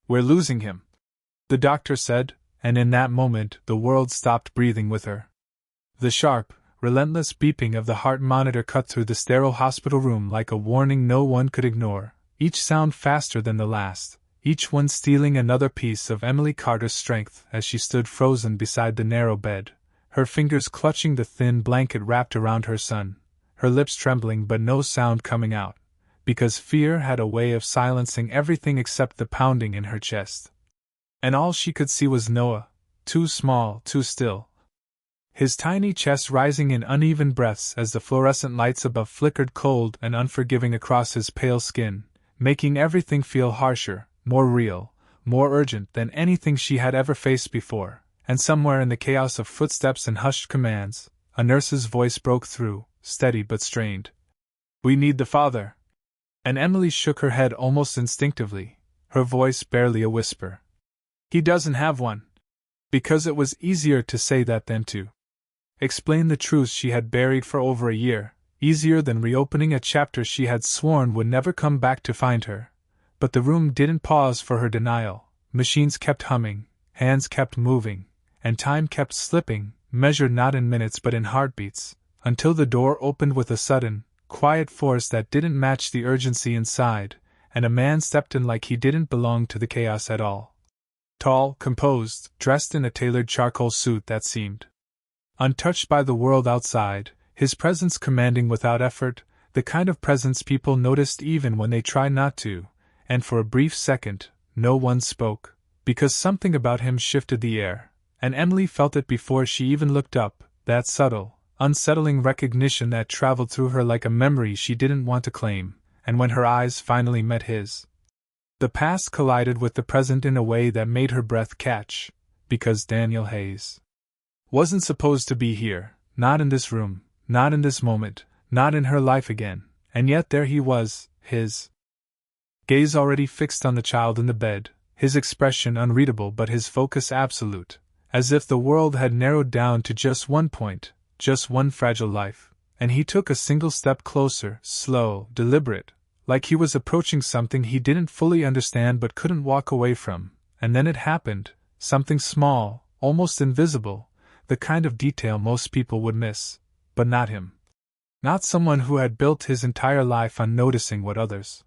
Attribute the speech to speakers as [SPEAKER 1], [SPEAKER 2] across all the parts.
[SPEAKER 1] "We're losing him," the doctor said, and in that moment the world stopped breathing with her. The sharp, relentless beeping of the heart monitor cut through the sterile hospital room like a warning no one could ignore, each sound faster than the last, each one stealing another piece of Emily Carter's strength as she stood frozen beside the narrow bed, her fingers clutching the thin blanket wrapped around her son, her lips trembling but no sound coming out, because fear had a way of silencing everything except the pounding in her chest. And all she could see was Noah, too small, too still. His tiny chest rising in uneven breaths as the fluorescent lights above flickered cold and unforgiving across his pale skin, making everything feel harsher, more real, more urgent than anything she had ever faced before. And somewhere in the chaos of footsteps and hushed commands, a nurse's voice broke through, steady but strained. "We need the father." And Emily shook her head almost instinctively, her voice barely a whisper. "He doesn't have one." Because it was easier to say that than to explain the truths she had buried for over a year, easier than reopening a chapter she had sworn would never come back to find her. But the room didn't pause for her denial. Machines kept humming, hands kept moving, and time kept slipping, measured not in minutes but in heartbeats, until the door opened with a sudden, quiet force that didn't match the urgency inside, and a man stepped in like he didn't belong to the chaos at all. Tall, composed, dressed in a tailored charcoal suit that seemed untouched by the world outside, his presence commanding without effort, the kind of presence people noticed even when they tried not to, and for a brief second, no one spoke, because something about him shifted the air, and Emily felt it before she even looked up, that subtle, unsettling recognition that traveled through her like a memory she didn't want to claim, and when her eyes finally met his, the past collided with the present in a way that made her breath catch, because Daniel Hayes wasn't supposed to be here, not in this room, not in this moment, not in her life again, and yet there he was, his gaze already fixed on the child in the bed, his expression unreadable but his focus absolute, as if the world had narrowed down to just one point, just one fragile life, and he took a single step closer, slow, deliberate, like he was approaching something he didn't fully understand but couldn't walk away from, and then it happened, something small, almost invisible, the kind of detail most people would miss, but not him. Not someone who had built his entire life on noticing what others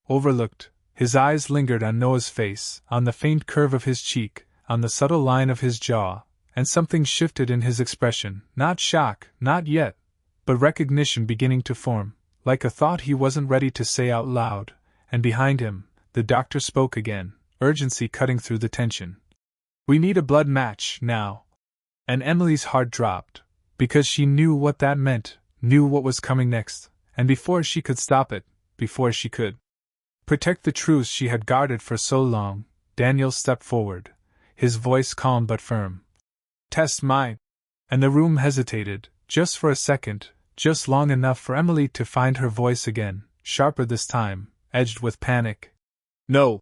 [SPEAKER 1] overlooked. His eyes lingered on Noah's face, on the faint curve of his cheek, on the subtle line of his jaw, and something shifted in his expression, not shock, not yet, but recognition beginning to form, like a thought he wasn't ready to say out loud, and behind him, the doctor spoke again, urgency cutting through the tension. "We need a blood match, now." And Emily's heart dropped, because she knew what that meant, knew what was coming next, and before she could stop it, before she could protect the truths she had guarded for so long, Daniel stepped forward, his voice calm but firm. "Test mine." And the room hesitated, just for a second, just long enough for Emily to find her voice again, sharper this time, edged with panic. "No,"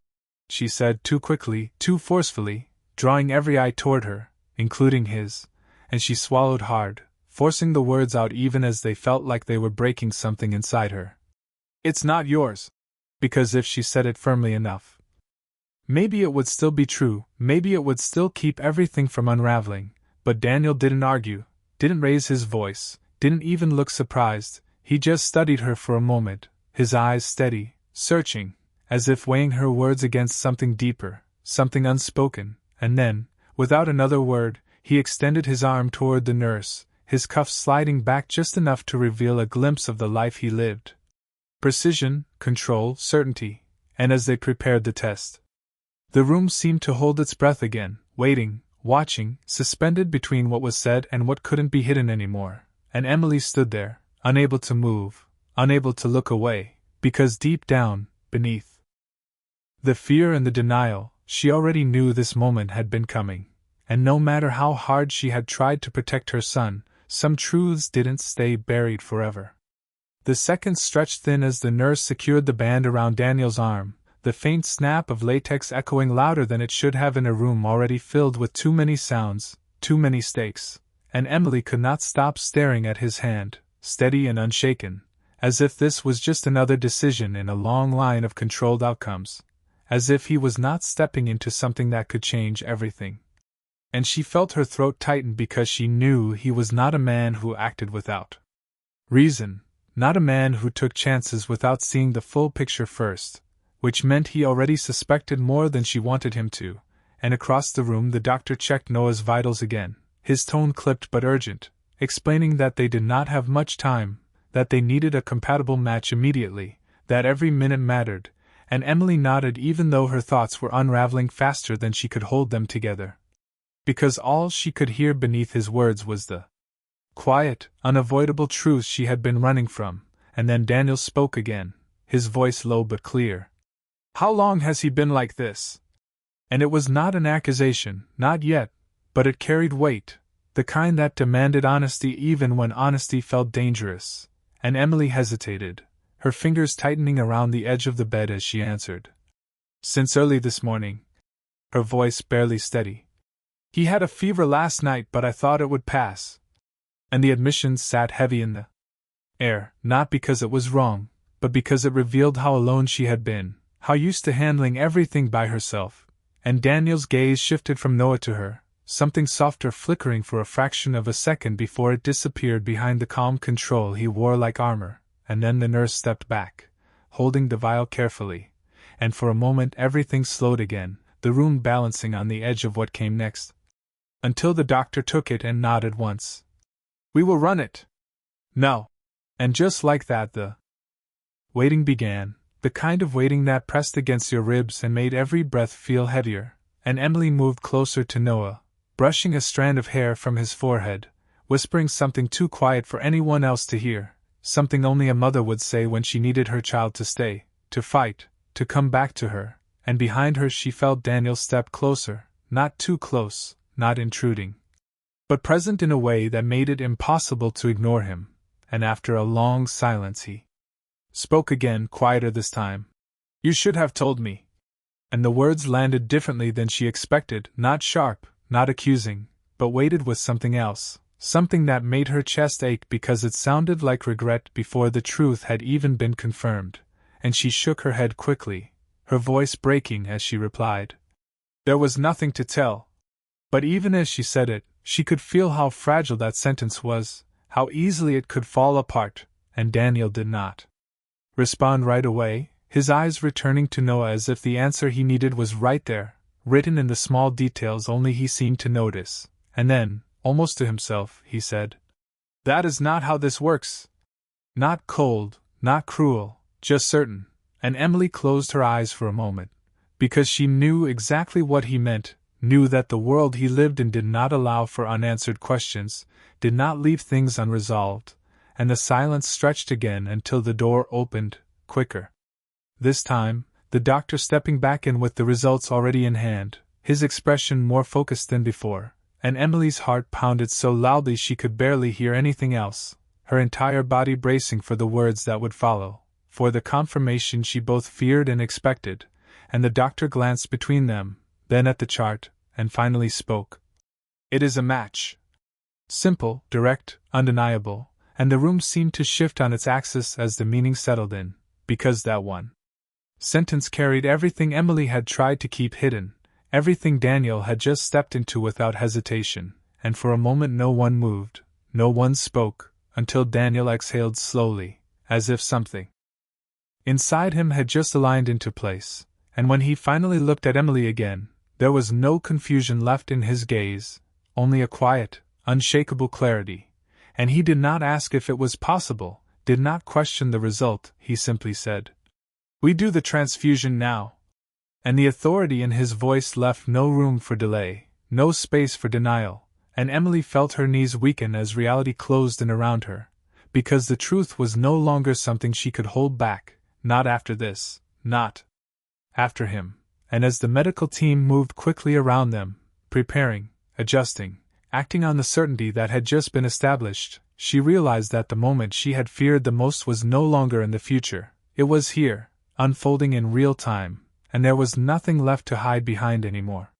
[SPEAKER 1] she said too quickly, too forcefully, drawing every eye toward her, including his, and she swallowed hard, forcing the words out even as they felt like they were breaking something inside her. "It's not yours." Because if she said it firmly enough, maybe it would still be true, maybe it would still keep everything from unraveling, but Daniel didn't argue, didn't raise his voice, didn't even look surprised, he just studied her for a moment, his eyes steady, searching, as if weighing her words against something deeper, something unspoken, and then, without another word, he extended his arm toward the nurse, his cuffs sliding back just enough to reveal a glimpse of the life he lived. Precision, control, certainty, and as they prepared the test, the room seemed to hold its breath again, waiting, watching, suspended between what was said and what couldn't be hidden anymore, and Emily stood there, unable to move, unable to look away, because deep down, beneath the fear and the denial, she already knew this moment had been coming, and no matter how hard she had tried to protect her son, some truths didn't stay buried forever. The seconds stretched thin as the nurse secured the band around Daniel's arm, the faint snap of latex echoing louder than it should have in a room already filled with too many sounds, too many stakes, and Emily could not stop staring at his hand, steady and unshaken, as if this was just another decision in a long line of controlled outcomes, as if he was not stepping into something that could change everything. And she felt her throat tighten because she knew he was not a man who acted without reason, not a man who took chances without seeing the full picture first, which meant he already suspected more than she wanted him to. And across the room the doctor checked Noah's vitals again, his tone clipped but urgent, explaining that they did not have much time, that they needed a compatible match immediately, that every minute mattered, and Emily nodded even though her thoughts were unraveling faster than she could hold them together. Because all she could hear beneath his words was the quiet, unavoidable truth she had been running from, and then Daniel spoke again, his voice low but clear. "How long has he been like this?" And it was not an accusation, not yet, but it carried weight, the kind that demanded honesty even when honesty felt dangerous, and Emily hesitated, her fingers tightening around the edge of the bed as she answered. "Since early this morning," her voice barely steady. "He had a fever last night, but I thought it would pass." And the admission sat heavy in the air, not because it was wrong, but because it revealed how alone she had been, how used to handling everything by herself. And Daniel's gaze shifted from Noah to her, something softer flickering for a fraction of a second before it disappeared behind the calm control he wore like armor, and then the nurse stepped back, holding the vial carefully, and for a moment everything slowed again, the room balancing on the edge of what came next. Until the doctor took it and nodded once. "We will run it." "No." And just like that the waiting began. The kind of waiting that pressed against your ribs and made every breath feel heavier, and Emily moved closer to Noah, brushing a strand of hair from his forehead, whispering something too quiet for anyone else to hear, something only a mother would say when she needed her child to stay, to fight, to come back to her, and behind her she felt Daniel step closer, not too close, not intruding, but present in a way that made it impossible to ignore him, and after a long silence he spoke again, quieter this time. "You should have told me." And the words landed differently than she expected, not sharp, not accusing, but weighted with something else, something that made her chest ache because it sounded like regret before the truth had even been confirmed, and she shook her head quickly, her voice breaking as she replied. "There was nothing to tell." But even as she said it, she could feel how fragile that sentence was, how easily it could fall apart, and Daniel did not respond right away, his eyes returning to Noah as if the answer he needed was right there, written in the small details only he seemed to notice, and then, almost to himself, he said, "That is not how this works." Not cold, not cruel, just certain, and Emily closed her eyes for a moment, because she knew exactly what he meant, knew that the world he lived in did not allow for unanswered questions, did not leave things unresolved, and the silence stretched again until the door opened, quicker. This time, the doctor stepping back in with the results already in hand, his expression more focused than before, and Emily's heart pounded so loudly she could barely hear anything else, her entire body bracing for the words that would follow, for the confirmation she both feared and expected, and the doctor glanced between them, then at the chart, and finally spoke. "It is a match." Simple, direct, undeniable, and the room seemed to shift on its axis as the meaning settled in, because that one sentence carried everything Emily had tried to keep hidden, everything Daniel had just stepped into without hesitation, and for a moment no one moved, no one spoke, until Daniel exhaled slowly, as if something inside him had just aligned into place, and when he finally looked at Emily again, there was no confusion left in his gaze, only a quiet, unshakable clarity. And he did not ask if it was possible, did not question the result, he simply said, "We do the transfusion now." And the authority in his voice left no room for delay, no space for denial, and Emily felt her knees weaken as reality closed in around her, because the truth was no longer something she could hold back, not after this, not after him. And as the medical team moved quickly around them, preparing, adjusting, acting on the certainty that had just been established, she realized that the moment she had feared the most was no longer in the future, it was here, unfolding in real time, and there was nothing left to hide behind anymore.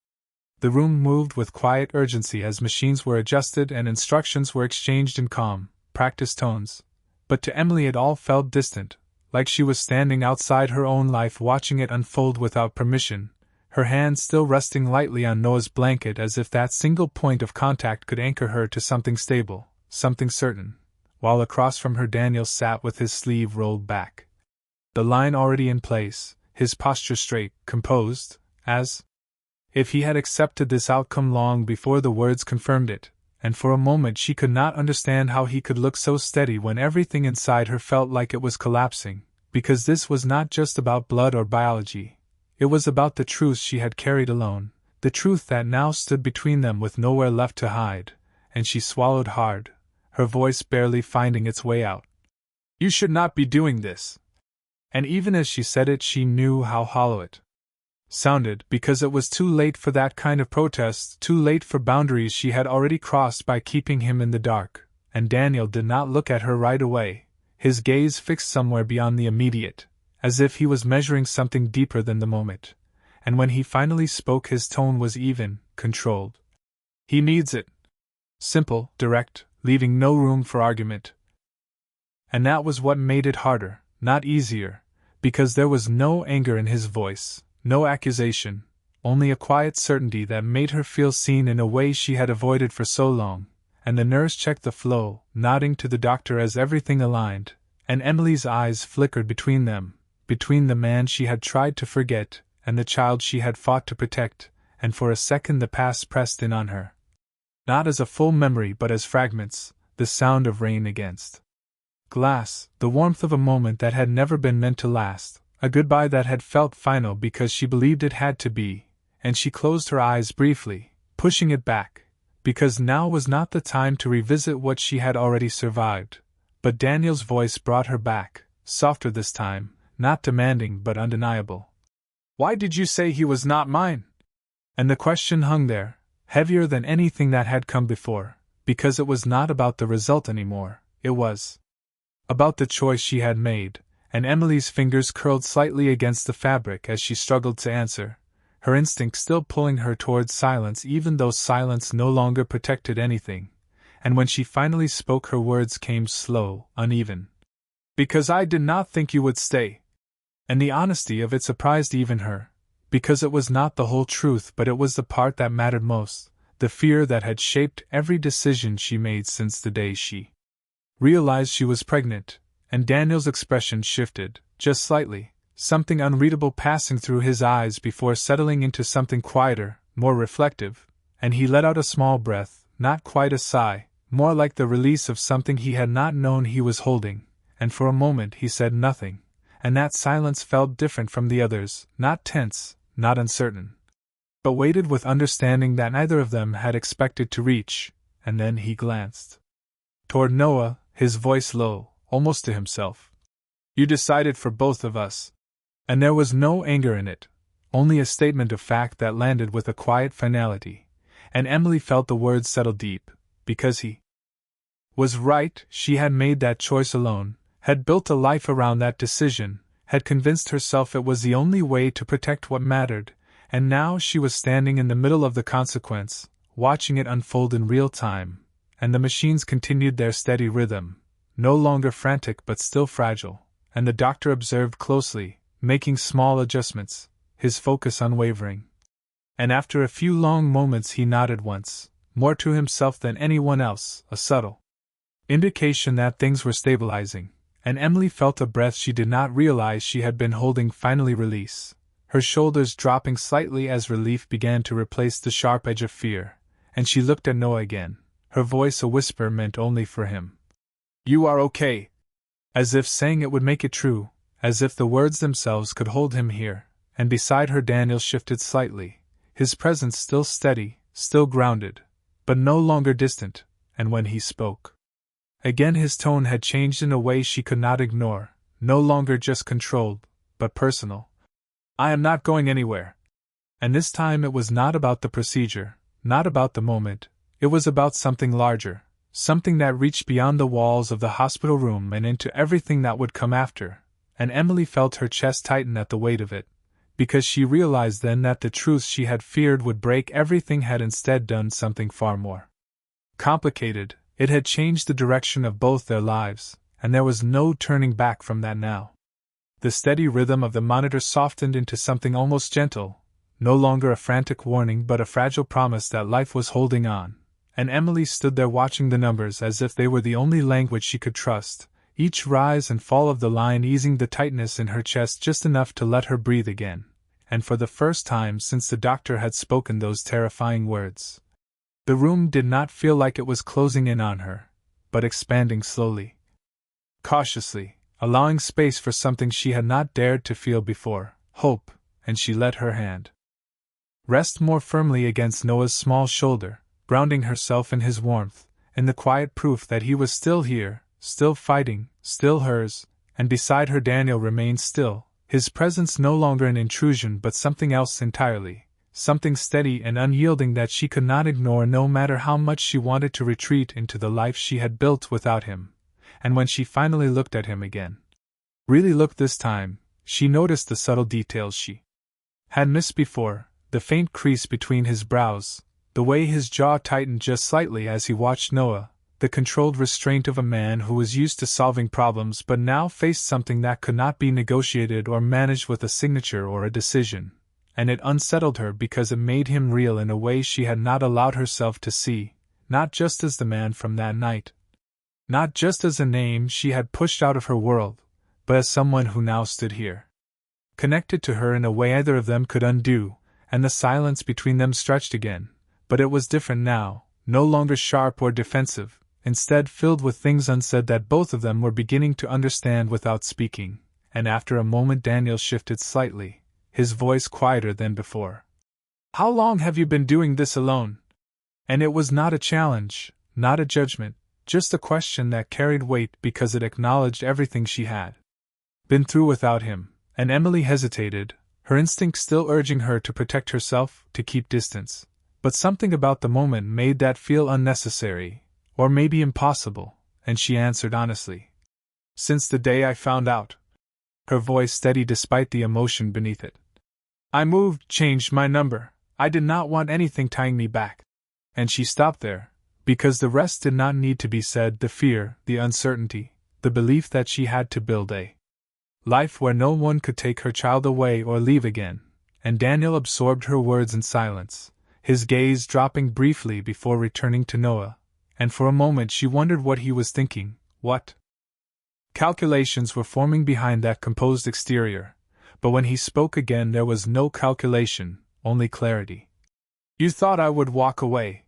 [SPEAKER 1] The room moved with quiet urgency as machines were adjusted and instructions were exchanged in calm, practiced tones, but to Emily it all felt distant, like she was standing outside her own life watching it unfold without permission, her hand still resting lightly on Noah's blanket as if that single point of contact could anchor her to something stable, something certain, while across from her Daniel sat with his sleeve rolled back, the line already in place, his posture straight, composed, as if he had accepted this outcome long before the words confirmed it, and for a moment she could not understand how he could look so steady when everything inside her felt like it was collapsing, because this was not just about blood or biology. It was about the truth she had carried alone, the truth that now stood between them with nowhere left to hide, and she swallowed hard, her voice barely finding its way out. "You should not be doing this." And even as she said it, she knew how hollow it sounded, because it was too late for that kind of protest, too late for boundaries she had already crossed by keeping him in the dark, and Daniel did not look at her right away, his gaze fixed somewhere beyond the immediate, as if he was measuring something deeper than the moment, and when he finally spoke his tone was even, controlled. "He needs it." Simple, direct, leaving no room for argument. And that was what made it harder, not easier, because there was no anger in his voice, no accusation, only a quiet certainty that made her feel seen in a way she had avoided for so long, and the nurse checked the flow, nodding to the doctor as everything aligned, and Emily's eyes flickered between them, between the man she had tried to forget and the child she had fought to protect, and for a second the past pressed in on her. Not as a full memory but as fragments, the sound of rain against glass, the warmth of a moment that had never been meant to last, a goodbye that had felt final because she believed it had to be, and she closed her eyes briefly, pushing it back, because now was not the time to revisit what she had already survived. But Daniel's voice brought her back, softer this time, not demanding but undeniable. "Why did you say he was not mine?" And the question hung there, heavier than anything that had come before, because it was not about the result anymore, it was about the choice she had made, and Emily's fingers curled slightly against the fabric as she struggled to answer, her instinct still pulling her towards silence even though silence no longer protected anything, and when she finally spoke her words came slow, uneven. "Because I did not think you would stay." And the honesty of it surprised even her, because it was not the whole truth but it was the part that mattered most, the fear that had shaped every decision she made since the day she realized she was pregnant, and Daniel's expression shifted, just slightly, something unreadable passing through his eyes before settling into something quieter, more reflective, and he let out a small breath, not quite a sigh, more like the release of something he had not known he was holding, and for a moment he said nothing, and that silence felt different from the others, not tense, not uncertain, but weighted with understanding that neither of them had expected to reach, and then he glanced toward Noah, his voice low, almost to himself. "You decided for both of us." And there was no anger in it, only a statement of fact that landed with a quiet finality, and Emily felt the words settle deep, because he was right. She had made that choice alone, had built a life around that decision, had convinced herself it was the only way to protect what mattered, and now she was standing in the middle of the consequence, watching it unfold in real time, and the machines continued their steady rhythm, no longer frantic but still fragile, and the doctor observed closely, making small adjustments, his focus unwavering. And after a few long moments he nodded once, more to himself than anyone else, a subtle indication that things were stabilizing, and Emily felt a breath she did not realize she had been holding finally release, her shoulders dropping slightly as relief began to replace the sharp edge of fear, and she looked at Noah again, her voice a whisper meant only for him. "You are okay." As if saying it would make it true, as if the words themselves could hold him here, and beside her Daniel shifted slightly, his presence still steady, still grounded, but no longer distant, and when he spoke again his tone had changed in a way she could not ignore, no longer just controlled, but personal. "I am not going anywhere." And this time it was not about the procedure, not about the moment, it was about something larger, something that reached beyond the walls of the hospital room and into everything that would come after, and Emily felt her chest tighten at the weight of it, because she realized then that the truth she had feared would break everything had instead done something far more complicated. It had changed the direction of both their lives, and there was no turning back from that now. The steady rhythm of the monitor softened into something almost gentle, no longer a frantic warning but a fragile promise that life was holding on, and Emily stood there watching the numbers as if they were the only language she could trust, each rise and fall of the line easing the tightness in her chest just enough to let her breathe again, and for the first time since the doctor had spoken those terrifying words. The room did not feel like it was closing in on her, but expanding slowly. Cautiously, allowing space for something she had not dared to feel before, hope, and she let her hand rest more firmly against Noah's small shoulder, grounding herself in his warmth, in the quiet proof that he was still here, still fighting, still hers, and beside her Daniel remained still, his presence no longer an intrusion but something else entirely, something steady and unyielding that she could not ignore no matter how much she wanted to retreat into the life she had built without him. And when she finally looked at him again, really looked this time, she noticed the subtle details she had missed before, the faint crease between his brows, the way his jaw tightened just slightly as he watched Noah, the controlled restraint of a man who was used to solving problems but now faced something that could not be negotiated or managed with a signature or a decision, and it unsettled her because it made him real in a way she had not allowed herself to see, not just as the man from that night, not just as a name she had pushed out of her world, but as someone who now stood here, connected to her in a way either of them could undo, and the silence between them stretched again, but it was different now, no longer sharp or defensive, instead filled with things unsaid that both of them were beginning to understand without speaking, and after a moment Daniel shifted slightly, his voice quieter than before. "How long have you been doing this alone?" And it was not a challenge, not a judgment, just a question that carried weight because it acknowledged everything she had been through without him, and Emily hesitated, her instinct still urging her to protect herself, to keep distance. But something about the moment made that feel unnecessary, or maybe impossible, and she answered honestly. "Since the day I found out." Her voice steady despite the emotion beneath it. "I moved, changed my number. I did not want anything tying me back." And she stopped there, because the rest did not need to be said, the fear, the uncertainty, the belief that she had to build a life where no one could take her child away or leave again, and Daniel absorbed her words in silence, his gaze dropping briefly before returning to Noah, and for a moment she wondered what he was thinking, what calculations were forming behind that composed exterior, but when he spoke again there was no calculation, only clarity. "You thought I would walk away."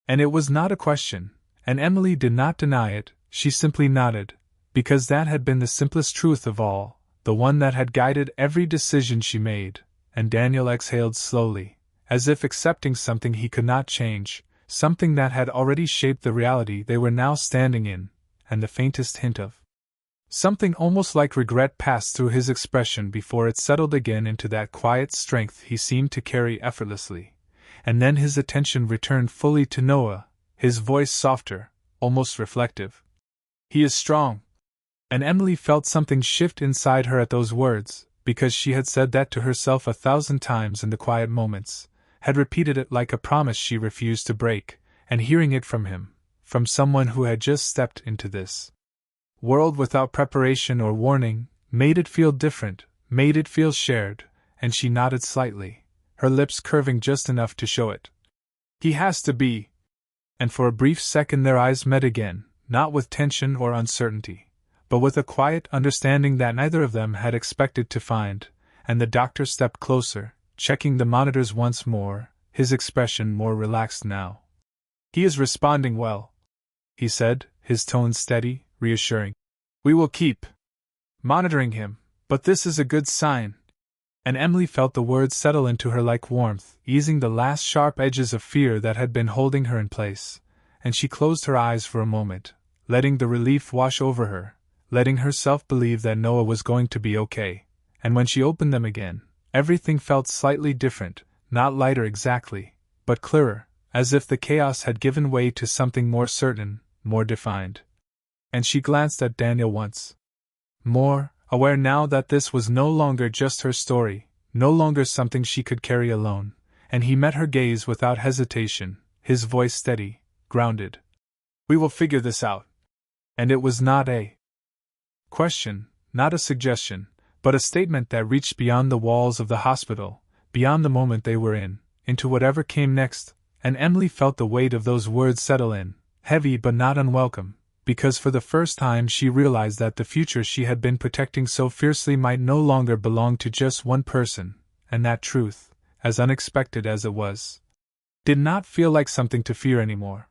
[SPEAKER 1] And it was not a question, and Emily did not deny it, she simply nodded, because that had been the simplest truth of all, the one that had guided every decision she made, and Daniel exhaled slowly, as if accepting something he could not change, something that had already shaped the reality they were now standing in, and the faintest hint of something almost like regret passed through his expression before it settled again into that quiet strength he seemed to carry effortlessly, and then his attention returned fully to Noah, his voice softer, almost reflective. "He is strong." And Emily felt something shift inside her at those words, because she had said that to herself 1,000 times in the quiet moments, had repeated it like a promise she refused to break, and hearing it from him, from someone who had just stepped into this world without preparation or warning, made it feel different, made it feel shared, and she nodded slightly, her lips curving just enough to show it. "He has to be." And for a brief second their eyes met again, not with tension or uncertainty, but with a quiet understanding that neither of them had expected to find, and the doctor stepped closer, checking the monitors once more, his expression more relaxed now. "He is responding well," he said, his tone steady, reassuring. "We will keep monitoring him, but this is a good sign." And Emily felt the words settle into her like warmth, easing the last sharp edges of fear that had been holding her in place, and she closed her eyes for a moment, letting the relief wash over her, letting herself believe that Noah was going to be okay, and when she opened them again, everything felt slightly different, not lighter exactly, but clearer, as if the chaos had given way to something more certain, more defined. And she glanced at Daniel once more, aware now that this was no longer just her story, no longer something she could carry alone, and he met her gaze without hesitation, his voice steady, grounded. "We will figure this out." And it was not a question, not a suggestion, but a statement that reached beyond the walls of the hospital, beyond the moment they were in, into whatever came next, and Emily felt the weight of those words settle in, heavy but not unwelcome, because for the first time she realized that the future she had been protecting so fiercely might no longer belong to just one person, and that truth, as unexpected as it was, did not feel like something to fear anymore.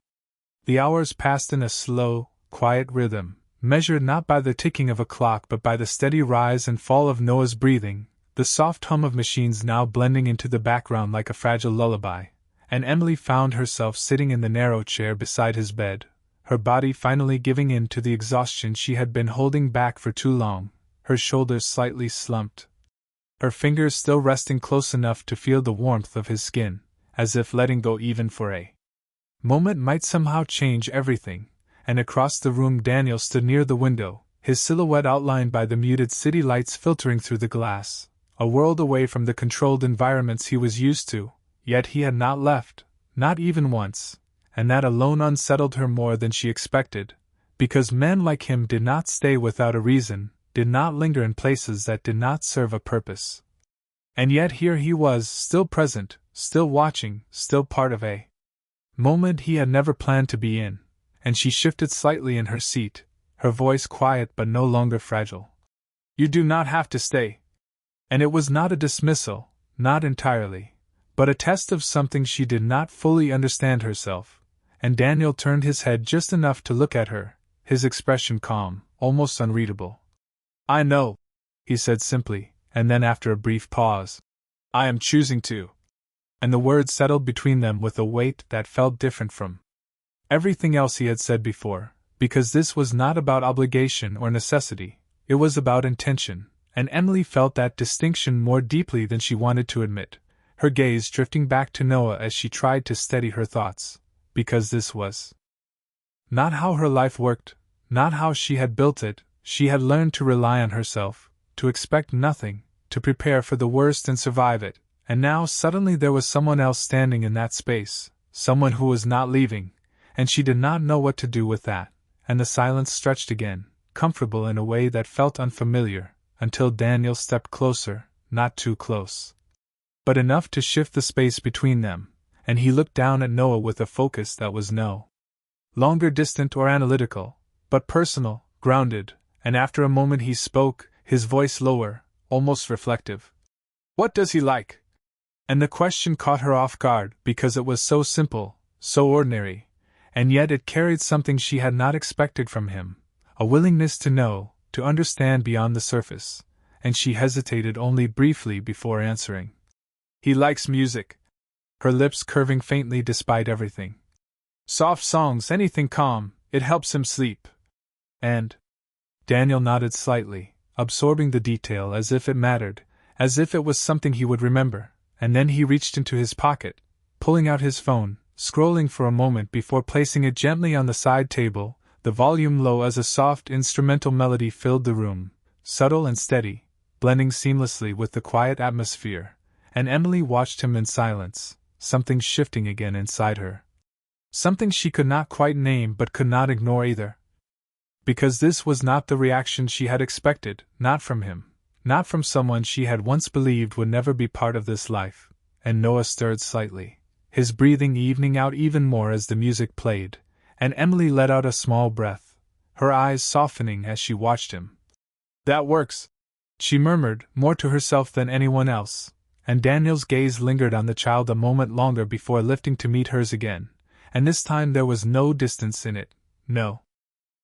[SPEAKER 1] The hours passed in a slow, quiet rhythm, measured not by the ticking of a clock but by the steady rise and fall of Noah's breathing, the soft hum of machines now blending into the background like a fragile lullaby, and Emily found herself sitting in the narrow chair beside his bed, her body finally giving in to the exhaustion she had been holding back for too long, her shoulders slightly slumped, her fingers still resting close enough to feel the warmth of his skin, as if letting go even for a moment might somehow change everything. And across the room Daniel stood near the window, his silhouette outlined by the muted city lights filtering through the glass, a world away from the controlled environments he was used to, yet he had not left, not even once, and that alone unsettled her more than she expected, because men like him did not stay without a reason, did not linger in places that did not serve a purpose. And yet here he was, still present, still watching, still part of a moment he had never planned to be in. And she shifted slightly in her seat, her voice quiet but no longer fragile. "You do not have to stay." And it was not a dismissal, not entirely, but a test of something she did not fully understand herself, and Daniel turned his head just enough to look at her, his expression calm, almost unreadable. "I know," he said simply, and then after a brief pause, "I am choosing to." And the words settled between them with a weight that felt different from everything else he had said before, because this was not about obligation or necessity, it was about intention, and Emily felt that distinction more deeply than she wanted to admit, her gaze drifting back to Noah as she tried to steady her thoughts, because this was not how her life worked, not how she had built it. She had learned to rely on herself, to expect nothing, to prepare for the worst and survive it, and now suddenly there was someone else standing in that space, someone who was not leaving, and she did not know what to do with that, and the silence stretched again, comfortable in a way that felt unfamiliar, until Daniel stepped closer, not too close, but enough to shift the space between them, and he looked down at Noah with a focus that was no longer distant or analytical, but personal, grounded, and after a moment he spoke, his voice lower, almost reflective. "What does he like?" And the question caught her off guard because it was so simple, so ordinary, and yet it carried something she had not expected from him, a willingness to know, to understand beyond the surface, and she hesitated only briefly before answering. "He likes music," her lips curving faintly despite everything. "Soft songs, anything calm, it helps him sleep." And Daniel nodded slightly, absorbing the detail as if it mattered, as if it was something he would remember, and then he reached into his pocket, pulling out his phone, scrolling for a moment before placing it gently on the side table, the volume low as a soft instrumental melody filled the room, subtle and steady, blending seamlessly with the quiet atmosphere, and Emily watched him in silence, something shifting again inside her. Something she could not quite name but could not ignore either. Because this was not the reaction she had expected, not from him, not from someone she had once believed would never be part of this life, and Noah stirred slightly, his breathing evening out even more as the music played, and Emily let out a small breath, her eyes softening as she watched him. "That works," she murmured, more to herself than anyone else, and Daniel's gaze lingered on the child a moment longer before lifting to meet hers again, and this time there was no distance in it, no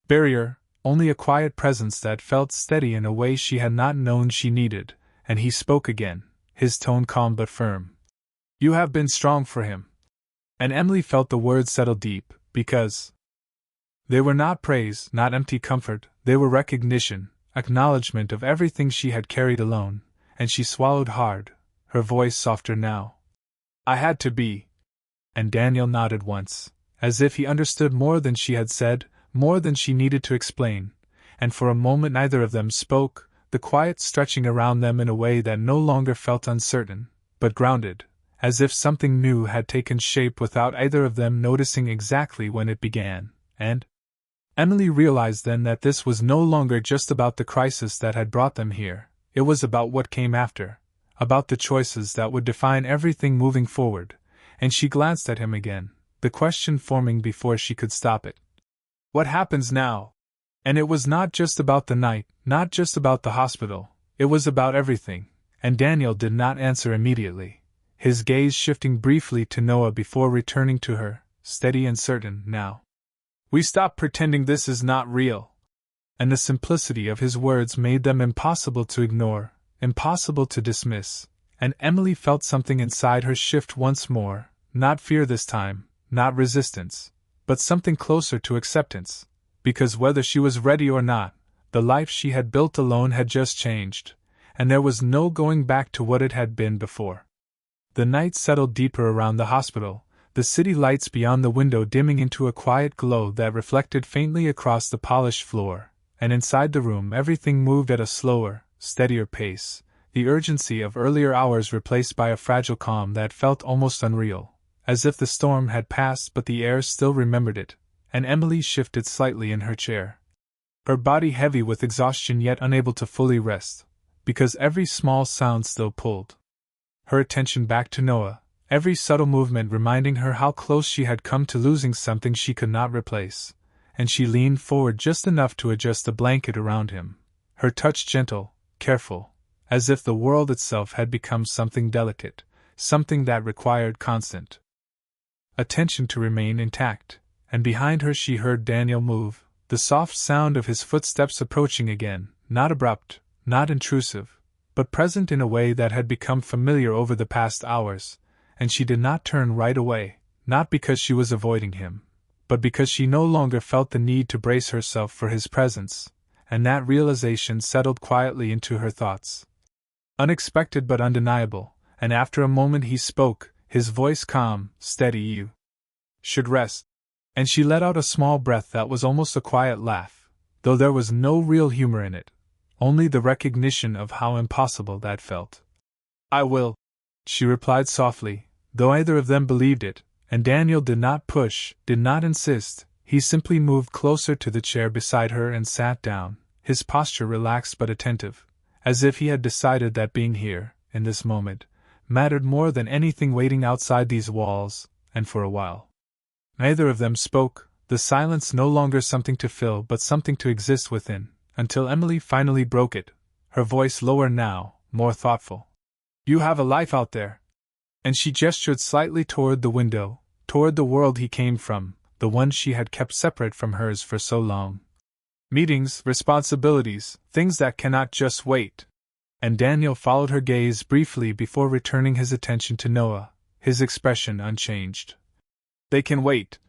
[SPEAKER 1] barrier, only a quiet presence that felt steady in a way she had not known she needed, and he spoke again, his tone calm but firm. "You have been strong for him." And Emily felt the words settle deep, because they were not praise, not empty comfort, they were recognition, acknowledgement of everything she had carried alone, and she swallowed hard, her voice softer now. "I had to be." And Daniel nodded once, as if he understood more than she had said, more than she needed to explain, and for a moment neither of them spoke, the quiet stretching around them in a way that no longer felt uncertain, but grounded, as if something new had taken shape without either of them noticing exactly when it began, and Emily realized then that this was no longer just about the crisis that had brought them here, it was about what came after, about the choices that would define everything moving forward, and she glanced at him again, the question forming before she could stop it. What happens now? And it was not just about the night, not just about the hospital, it was about everything, and Daniel did not answer immediately, his gaze shifting briefly to Noah before returning to her, steady and certain now. We stop pretending this is not real. And the simplicity of his words made them impossible to ignore, impossible to dismiss, and Emily felt something inside her shift once more, not fear this time, not resistance, but something closer to acceptance, because whether she was ready or not, the life she had built alone had just changed, and there was no going back to what it had been before. The night settled deeper around the hospital, the city lights beyond the window dimming into a quiet glow that reflected faintly across the polished floor, and inside the room everything moved at a slower, steadier pace, the urgency of earlier hours replaced by a fragile calm that felt almost unreal, as if the storm had passed but the air still remembered it, and Emily shifted slightly in her chair, her body heavy with exhaustion yet unable to fully rest, because every small sound still pulled her attention back to Noah, every subtle movement reminding her how close she had come to losing something she could not replace, and she leaned forward just enough to adjust the blanket around him, her touch gentle, careful, as if the world itself had become something delicate, something that required constant attention to remain intact, and behind her she heard Daniel move, the soft sound of his footsteps approaching again, not abrupt, not intrusive, but present in a way that had become familiar over the past hours, and she did not turn right away, not because she was avoiding him, but because she no longer felt the need to brace herself for his presence, and that realization settled quietly into her thoughts. Unexpected but undeniable, and after a moment he spoke, his voice calm, steady. You should rest. And she let out a small breath that was almost a quiet laugh, though there was no real humor in it, only the recognition of how impossible that felt. I will, she replied softly, though neither of them believed it, and Daniel did not push, did not insist, he simply moved closer to the chair beside her and sat down, his posture relaxed but attentive, as if he had decided that being here, in this moment, mattered more than anything waiting outside these walls, and for a while. Neither of them spoke, the silence no longer something to fill but something to exist within, until Emily finally broke it, her voice lower now, more thoughtful. You have a life out there. And she gestured slightly toward the window, toward the world he came from, the one she had kept separate from hers for so long. Meetings, responsibilities, things that cannot just wait. And Daniel followed her gaze briefly before returning his attention to Noah, his expression unchanged. They can wait,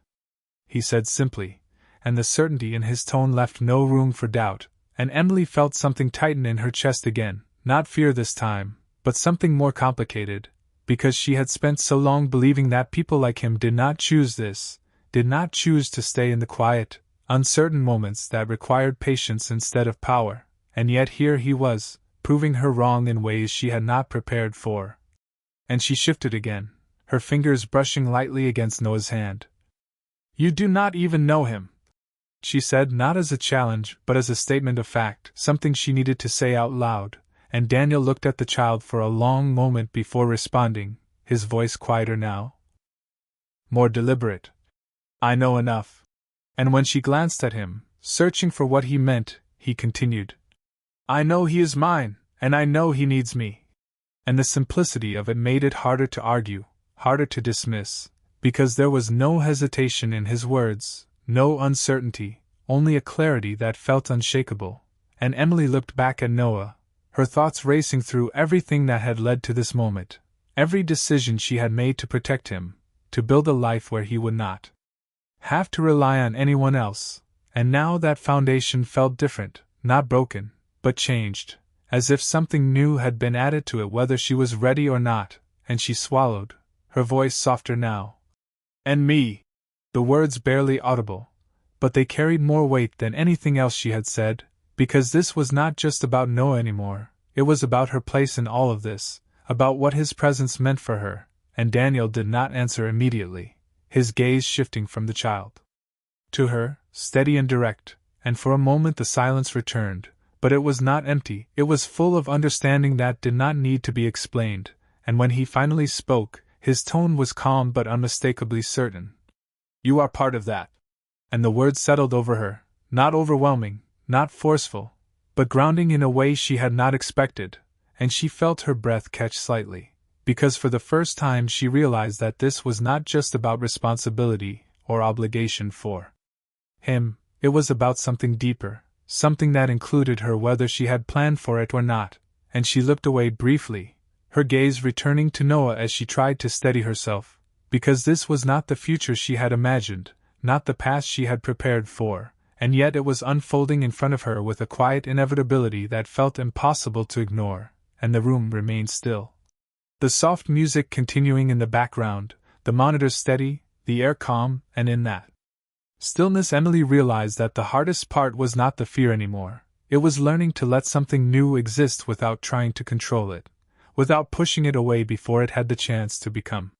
[SPEAKER 1] he said simply, and the certainty in his tone left no room for doubt, and Emily felt something tighten in her chest again, not fear this time, but something more complicated, because she had spent so long believing that people like him did not choose this, did not choose to stay in the quiet, uncertain moments that required patience instead of power, and yet here he was, proving her wrong in ways she had not prepared for. And she shifted again, her fingers brushing lightly against Noah's hand. You do not even know him, she said, not as a challenge but as a statement of fact, something she needed to say out loud, and Daniel looked at the child for a long moment before responding, his voice quieter now, more deliberate. I know enough. And when she glanced at him, searching for what he meant, he continued. I know he is mine, and I know he needs me. And the simplicity of it made it harder to argue, harder to dismiss, because there was no hesitation in his words, no uncertainty, only a clarity that felt unshakable. And Emily looked back at Noah, her thoughts racing through everything that had led to this moment, every decision she had made to protect him, to build a life where he would not have to rely on anyone else, and now that foundation felt different, not broken, but changed, as if something new had been added to it whether she was ready or not, and she swallowed, her voice softer now. And me. The words barely audible, but they carried more weight than anything else she had said, because this was not just about Noah anymore, it was about her place in all of this, about what his presence meant for her, and Daniel did not answer immediately, his gaze shifting from the child to her, steady and direct, and for a moment the silence returned, But it was not empty, it was full of understanding that did not need to be explained, and when he finally spoke, his tone was calm but unmistakably certain. "You are part of that." And the words settled over her, not overwhelming, not forceful, but grounding in a way she had not expected, and she felt her breath catch slightly, because for the first time she realized that this was not just about responsibility or obligation for him, it was about something deeper, something that included her whether she had planned for it or not, and she looked away briefly, her gaze returning to Noah as she tried to steady herself, because this was not the future she had imagined, not the past she had prepared for, and yet it was unfolding in front of her with a quiet inevitability that felt impossible to ignore, and the room remained still. The soft music continuing in the background, the monitors steady, the air calm, and in that stillness Emily realized that the hardest part was not the fear anymore, it was learning to let something new exist without trying to control it, without pushing it away before it had the chance to become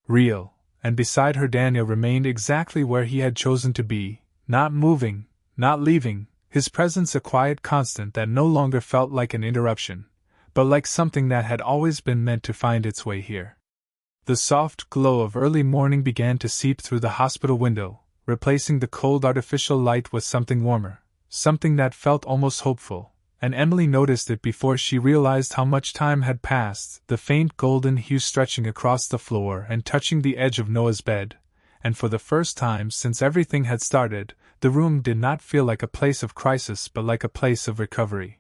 [SPEAKER 1] real, and beside her Daniel remained exactly where he had chosen to be, not moving, not leaving, his presence a quiet constant that no longer felt like an interruption, but like something that had always been meant to find its way here. The soft glow of early morning began to seep through the hospital window, replacing the cold artificial light with something warmer, something that felt almost hopeful, and Emily noticed it before she realized how much time had passed, the faint golden hue stretching across the floor and touching the edge of Noah's bed, and for the first time since everything had started, the room did not feel like a place of crisis but like a place of recovery.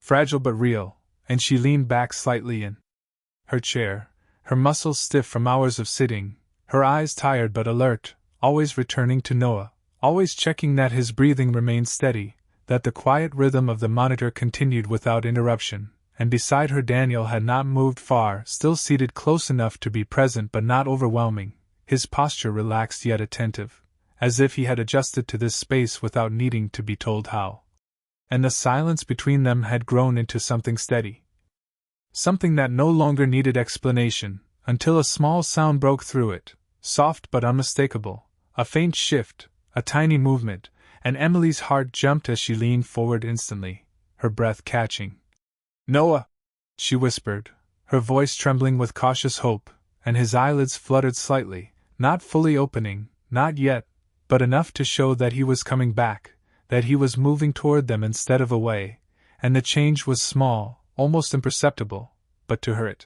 [SPEAKER 1] Fragile but real, and she leaned back slightly in her chair, her muscles stiff from hours of sitting, her eyes tired but alert, always returning to Noah, always checking that his breathing remained steady, that the quiet rhythm of the monitor continued without interruption, and beside her Daniel had not moved far, still seated close enough to be present but not overwhelming, his posture relaxed yet attentive, as if he had adjusted to this space without needing to be told how. And the silence between them had grown into something steady. Something that no longer needed explanation, until a small sound broke through it, soft but unmistakable, a faint shift, a tiny movement, and Emily's heart jumped as she leaned forward instantly, her breath catching. "Noah!" she whispered, her voice trembling with cautious hope, and his eyelids fluttered slightly, not fully opening, not yet, but enough to show that he was coming back, that he was moving toward them instead of away, and the change was small, almost imperceptible, but to her it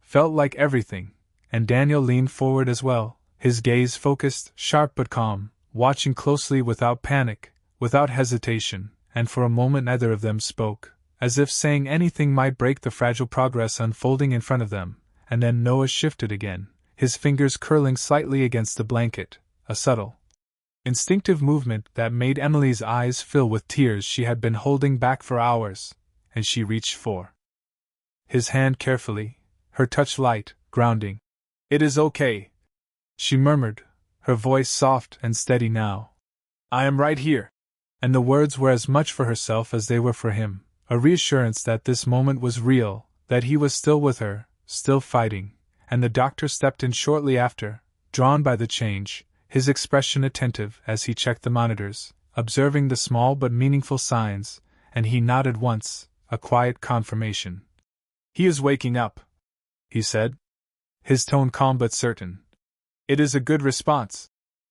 [SPEAKER 1] felt like everything, and Daniel leaned forward as well, his gaze focused, sharp but calm, watching closely without panic, without hesitation, and for a moment neither of them spoke, as if saying anything might break the fragile progress unfolding in front of them, and then Noah shifted again, his fingers curling slightly against the blanket, a subtle, instinctive movement that made Emily's eyes fill with tears she had been holding back for hours, and she reached for his hand carefully, her touch light, grounding. "It is okay," she murmured, her voice soft and steady now. "I am right here." And the words were as much for herself as they were for him, a reassurance that this moment was real, that he was still with her, still fighting, and the doctor stepped in shortly after, drawn by the change, his expression attentive as he checked the monitors, observing the small but meaningful signs, and he nodded once, a quiet confirmation. "He is waking up," he said, his tone calm but certain. "It is a good response."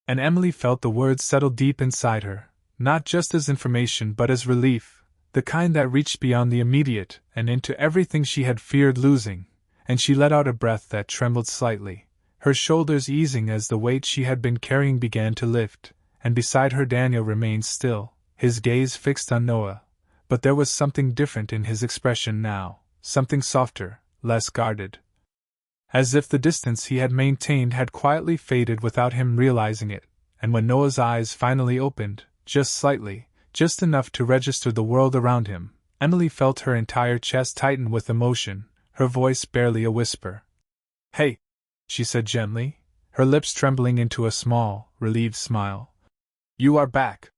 [SPEAKER 1] And Emily felt the words settle deep inside her, not just as information but as relief, the kind that reached beyond the immediate and into everything she had feared losing, and she let out a breath that trembled slightly, her shoulders easing as the weight she had been carrying began to lift, and beside her Daniel remained still, his gaze fixed on Noah, but there was something different in his expression now, something softer, less guarded. As if the distance he had maintained had quietly faded without him realizing it, and when Noah's eyes finally opened, just slightly, just enough to register the world around him, Emily felt her entire chest tighten with emotion, her voice barely a whisper. "Hey," she said gently, her lips trembling into a small, relieved smile. "You are back."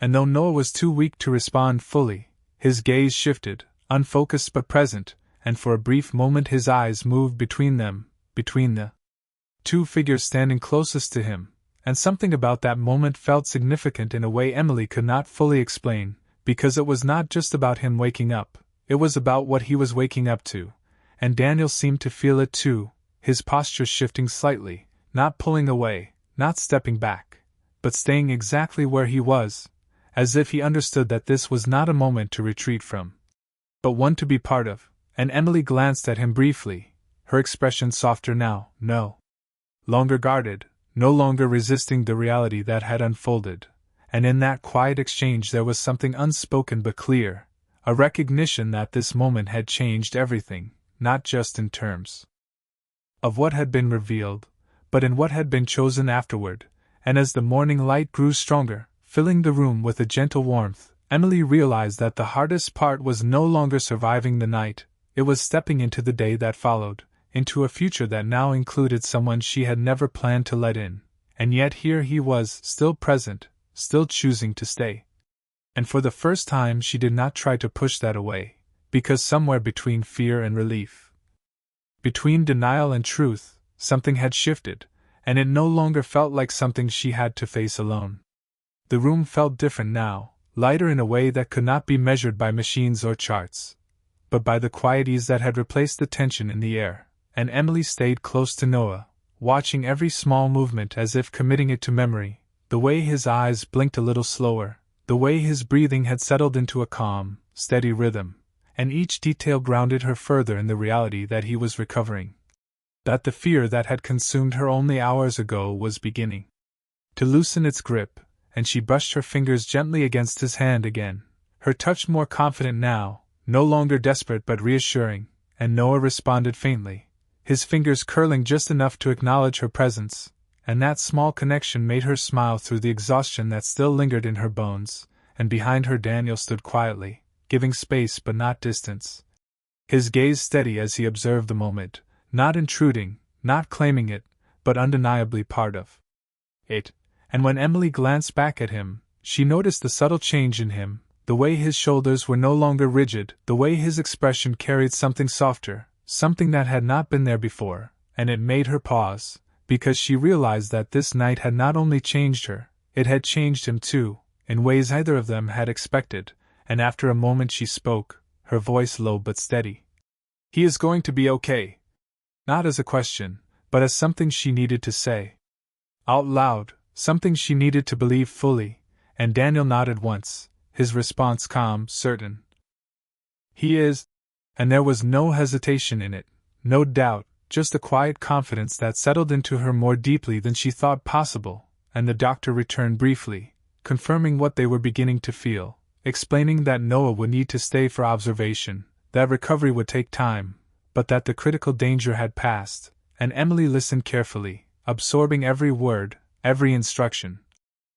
[SPEAKER 1] And though Noah was too weak to respond fully, his gaze shifted, unfocused but present, and for a brief moment his eyes moved between the two figures standing closest to him, and something about that moment felt significant in a way Emily could not fully explain, because it was not just about him waking up, it was about what he was waking up to, and Daniel seemed to feel it too, his posture shifting slightly, not pulling away, not stepping back, but staying exactly where he was, as if he understood that this was not a moment to retreat from, but one to be part of. And Emily glanced at him briefly, her expression softer now, no longer guarded, no longer resisting the reality that had unfolded, and in that quiet exchange there was something unspoken but clear, a recognition that this moment had changed everything, not just in terms of what had been revealed, but in what had been chosen afterward. And as the morning light grew stronger, filling the room with a gentle warmth, Emily realized that the hardest part was no longer surviving the night, it was stepping into the day that followed, into a future that now included someone she had never planned to let in, and yet here he was, still present, still choosing to stay. And for the first time she did not try to push that away, because somewhere between fear and relief, between denial and truth, something had shifted, and it no longer felt like something she had to face alone. The room felt different now, lighter in a way that could not be measured by machines or charts, but by the quiet ease that had replaced the tension in the air, and Emily stayed close to Noah, watching every small movement as if committing it to memory, the way his eyes blinked a little slower, the way his breathing had settled into a calm, steady rhythm, and each detail grounded her further in the reality that he was recovering, that the fear that had consumed her only hours ago was beginning to loosen its grip, and she brushed her fingers gently against his hand again, her touch more confident now, no longer desperate but reassuring, and Noah responded faintly, his fingers curling just enough to acknowledge her presence, and that small connection made her smile through the exhaustion that still lingered in her bones, and behind her Daniel stood quietly, giving space but not distance, his gaze steady as he observed the moment, not intruding, not claiming it, but undeniably part of it. And when Emily glanced back at him, she noticed the subtle change in him, the way his shoulders were no longer rigid, the way his expression carried something softer, something that had not been there before, and it made her pause, because she realized that this night had not only changed her, it had changed him too, in ways neither of them had expected, and after a moment she spoke, her voice low but steady. "He is going to be okay." Not as a question, but as something she needed to say out loud, something she needed to believe fully, and Daniel nodded once, his response calm, certain. "He is," and there was no hesitation in it, no doubt, just a quiet confidence that settled into her more deeply than she thought possible, and the doctor returned briefly, confirming what they were beginning to feel, explaining that Noah would need to stay for observation, that recovery would take time, but that the critical danger had passed, and Emily listened carefully, absorbing every word, every instruction.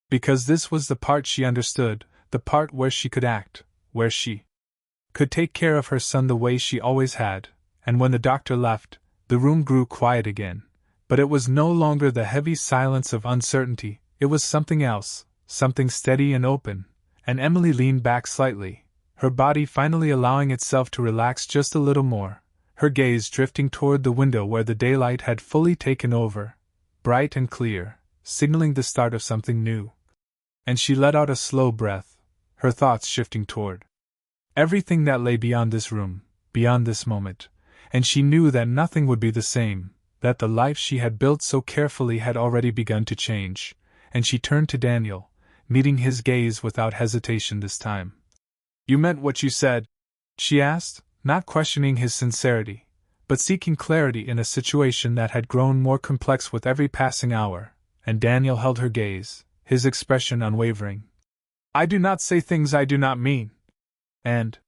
[SPEAKER 1] Because this was the part she understood, the part where she could act, where she could take care of her son the way she always had, and when the doctor left, the room grew quiet again, but it was no longer the heavy silence of uncertainty, it was something else, something steady and open, and Emily leaned back slightly, her body finally allowing itself to relax just a little more, her gaze drifting toward the window where the daylight had fully taken over, bright and clear, signaling the start of something new. And she let out a slow breath, her thoughts shifting toward everything that lay beyond this room, beyond this moment, and she knew that nothing would be the same, that the life she had built so carefully had already begun to change, and she turned to Daniel, meeting his gaze without hesitation this time. "You meant what you said?" she asked, not questioning his sincerity, but seeking clarity in a situation that had grown more complex with every passing hour, and Daniel held her gaze, his expression unwavering. "I do not say things I do not mean." And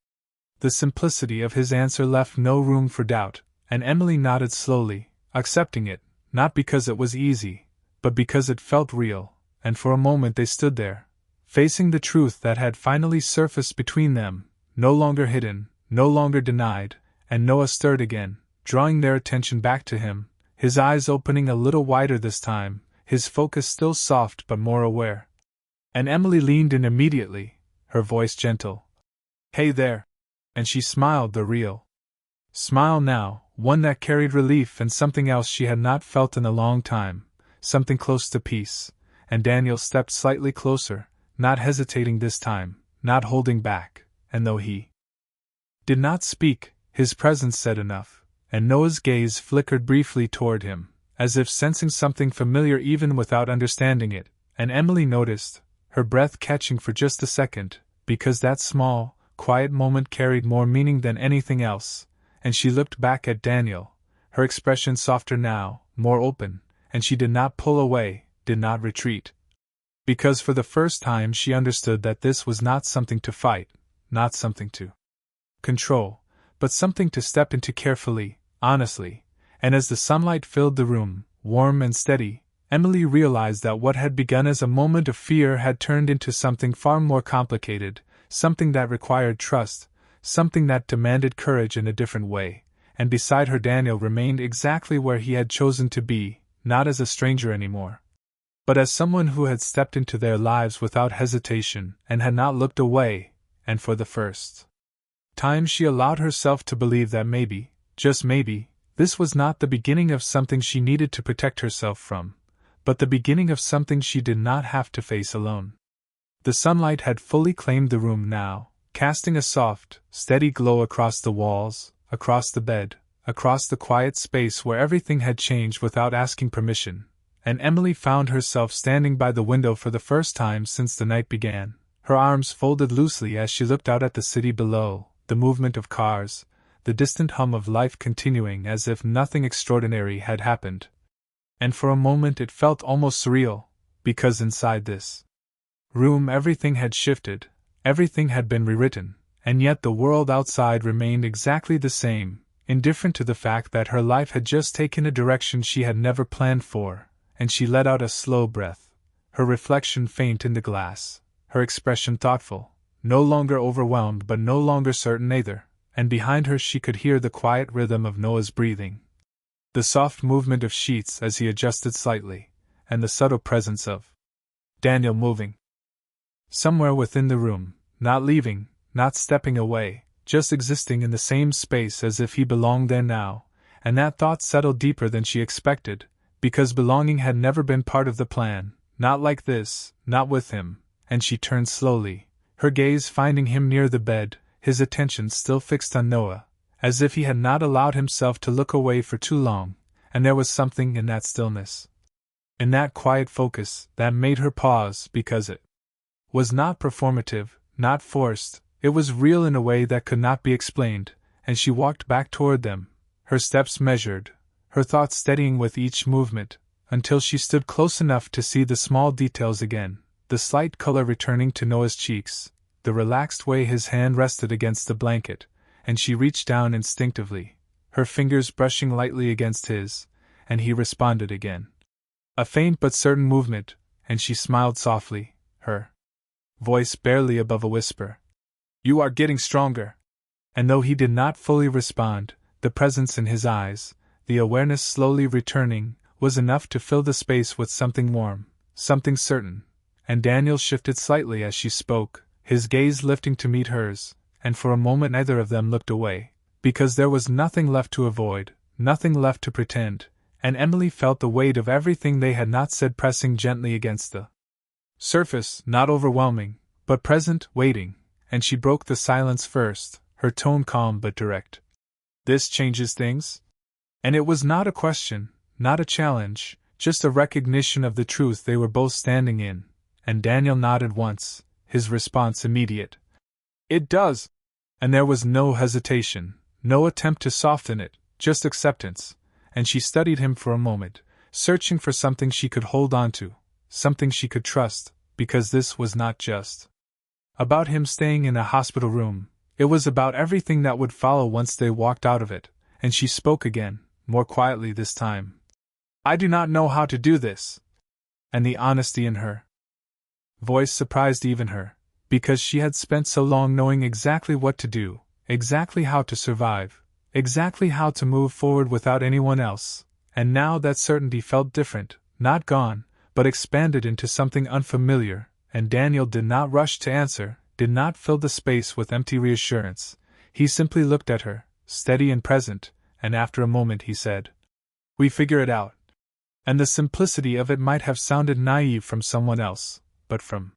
[SPEAKER 1] the simplicity of his answer left no room for doubt, and Emily nodded slowly, accepting it, not because it was easy, but because it felt real, and for a moment they stood there, facing the truth that had finally surfaced between them, no longer hidden, no longer denied, and Noah stirred again, drawing their attention back to him, his eyes opening a little wider this time, his focus still soft but more aware. And Emily leaned in immediately, her voice gentle. "Hey there!" And she smiled, the real smile now, one that carried relief and something else she had not felt in a long time, something close to peace, and Daniel stepped slightly closer, not hesitating this time, not holding back, and though he did not speak, his presence said enough, and Noah's gaze flickered briefly toward him, as if sensing something familiar even without understanding it, and Emily noticed, her breath catching for just a second, because that small, quiet moment carried more meaning than anything else, and she looked back at Daniel, her expression softer now, more open, and she did not pull away, did not retreat. Because for the first time she understood that this was not something to fight, not something to control, but something to step into carefully, honestly, and as the sunlight filled the room, warm and steady, Emily realized that what had begun as a moment of fear had turned into something far more complicated, something that required trust, something that demanded courage in a different way, and beside her Daniel remained exactly where he had chosen to be, not as a stranger anymore, but as someone who had stepped into their lives without hesitation and had not looked away, and for the first time she allowed herself to believe that maybe, just maybe, this was not the beginning of something she needed to protect herself from, but the beginning of something she did not have to face alone. The sunlight had fully claimed the room now, casting a soft, steady glow across the walls, across the bed, across the quiet space where everything had changed without asking permission, and Emily found herself standing by the window for the first time since the night began, her arms folded loosely as she looked out at the city below, the movement of cars, the distant hum of life continuing as if nothing extraordinary had happened. And for a moment it felt almost surreal, because inside this room everything had shifted, everything had been rewritten, and yet the world outside remained exactly the same, indifferent to the fact that her life had just taken a direction she had never planned for, and she let out a slow breath, her reflection faint in the glass, her expression thoughtful, no longer overwhelmed but no longer certain either, and behind her she could hear the quiet rhythm of Noah's breathing, the soft movement of sheets as he adjusted slightly, and the subtle presence of Daniel moving somewhere within the room, not leaving, not stepping away, just existing in the same space as if he belonged there now, and that thought settled deeper than she expected, because belonging had never been part of the plan, not like this, not with him, and she turned slowly, her gaze finding him near the bed, his attention still fixed on Noah, as if he had not allowed himself to look away for too long, and there was something in that stillness, in that quiet focus, that made her pause because it was not performative, not forced, it was real in a way that could not be explained, and she walked back toward them, her steps measured, her thoughts steadying with each movement, until she stood close enough to see the small details again, the slight color returning to Noah's cheeks, the relaxed way his hand rested against the blanket, and she reached down instinctively, her fingers brushing lightly against his, and he responded again. A faint but certain movement, and she smiled softly, her voice barely above a whisper. "You are getting stronger." And though he did not fully respond, the presence in his eyes, the awareness slowly returning, was enough to fill the space with something warm, something certain, and Daniel shifted slightly as she spoke, his gaze lifting to meet hers, and for a moment neither of them looked away, because there was nothing left to avoid, nothing left to pretend, and Emily felt the weight of everything they had not said pressing gently against the surface, not overwhelming, but present, waiting, and she broke the silence first, her tone calm but direct. "This changes things?" And it was not a question, not a challenge, just a recognition of the truth they were both standing in, and Daniel nodded once, his response immediate. "It does." And there was no hesitation, no attempt to soften it, just acceptance, and she studied him for a moment, searching for something she could hold on to, something she could trust, because this was not just about him staying in a hospital room, it was about everything that would follow once they walked out of it, and she spoke again, more quietly this time. "I do not know how to do this." And the honesty in her voice surprised even her, because she had spent so long knowing exactly what to do, exactly how to survive, exactly how to move forward without anyone else, and now that certainty felt different, not gone, but expanded into something unfamiliar, and Daniel did not rush to answer, did not fill the space with empty reassurance. He simply looked at her, steady and present, and after a moment he said, "We figure it out." And the simplicity of it might have sounded naive from someone else, but from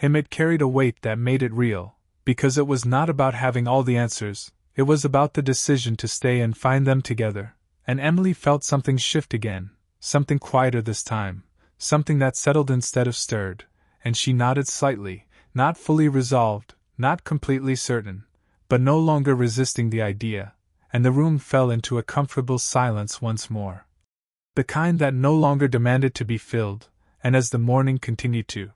[SPEAKER 1] him it carried a weight that made it real, because it was not about having all the answers, it was about the decision to stay and find them together. And Emily felt something shift again, something quieter this time, something that settled instead of stirred, and she nodded slightly, not fully resolved, not completely certain, but no longer resisting the idea, and the room fell into a comfortable silence once more. The kind that no longer demanded to be filled, and as the morning continued to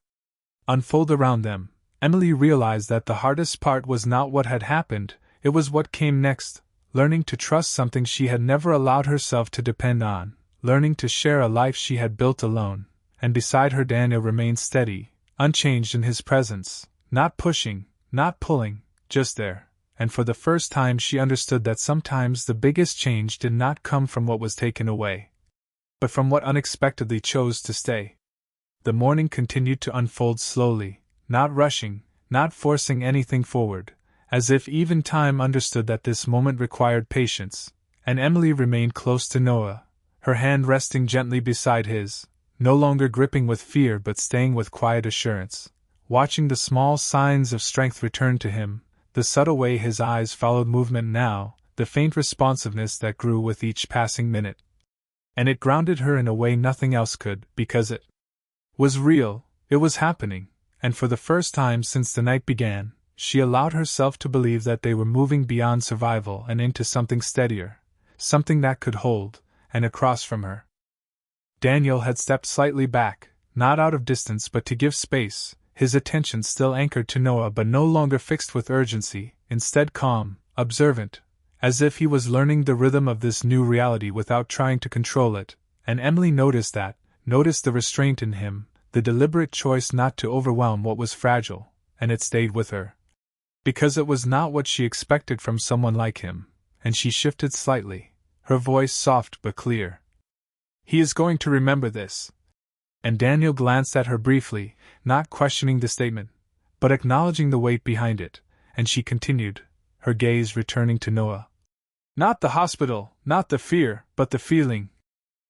[SPEAKER 1] unfold around them, Emily realized that the hardest part was not what had happened, it was what came next, learning to trust something she had never allowed herself to depend on, learning to share a life she had built alone, and beside her Daniel remained steady, unchanged in his presence, not pushing, not pulling, just there, and for the first time she understood that sometimes the biggest change did not come from what was taken away, but from what unexpectedly chose to stay. The morning continued to unfold slowly, not rushing, not forcing anything forward, as if even time understood that this moment required patience, and Emily remained close to Noah, her hand resting gently beside his, no longer gripping with fear but staying with quiet assurance, watching the small signs of strength return to him, the subtle way his eyes followed movement now, the faint responsiveness that grew with each passing minute. And it grounded her in a way nothing else could, because it was real, it was happening, and for the first time since the night began, she allowed herself to believe that they were moving beyond survival and into something steadier, something that could hold, and across from her. Daniel had stepped slightly back, not out of distance but to give space, his attention still anchored to Noah but no longer fixed with urgency, instead calm, observant, as if he was learning the rhythm of this new reality without trying to control it, and Emily noticed the restraint in him, the deliberate choice not to overwhelm what was fragile, and it stayed with her. Because it was not what she expected from someone like him, and she shifted slightly, her voice soft but clear. He is going to remember this. And Daniel glanced at her briefly, not questioning the statement, but acknowledging the weight behind it, and she continued, her gaze returning to Noah. Not the hospital, not the fear, but the feeling.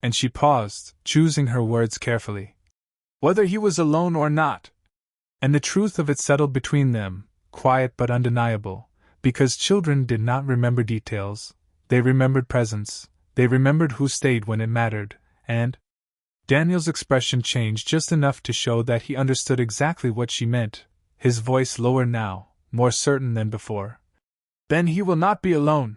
[SPEAKER 1] And she paused, choosing her words carefully. Whether he was alone or not. And the truth of it settled between them, quiet but undeniable, because children did not remember details, they remembered presence, they remembered who stayed when it mattered, and Daniel's expression changed just enough to show that he understood exactly what she meant, his voice lower now, more certain than before. Then he will not be alone.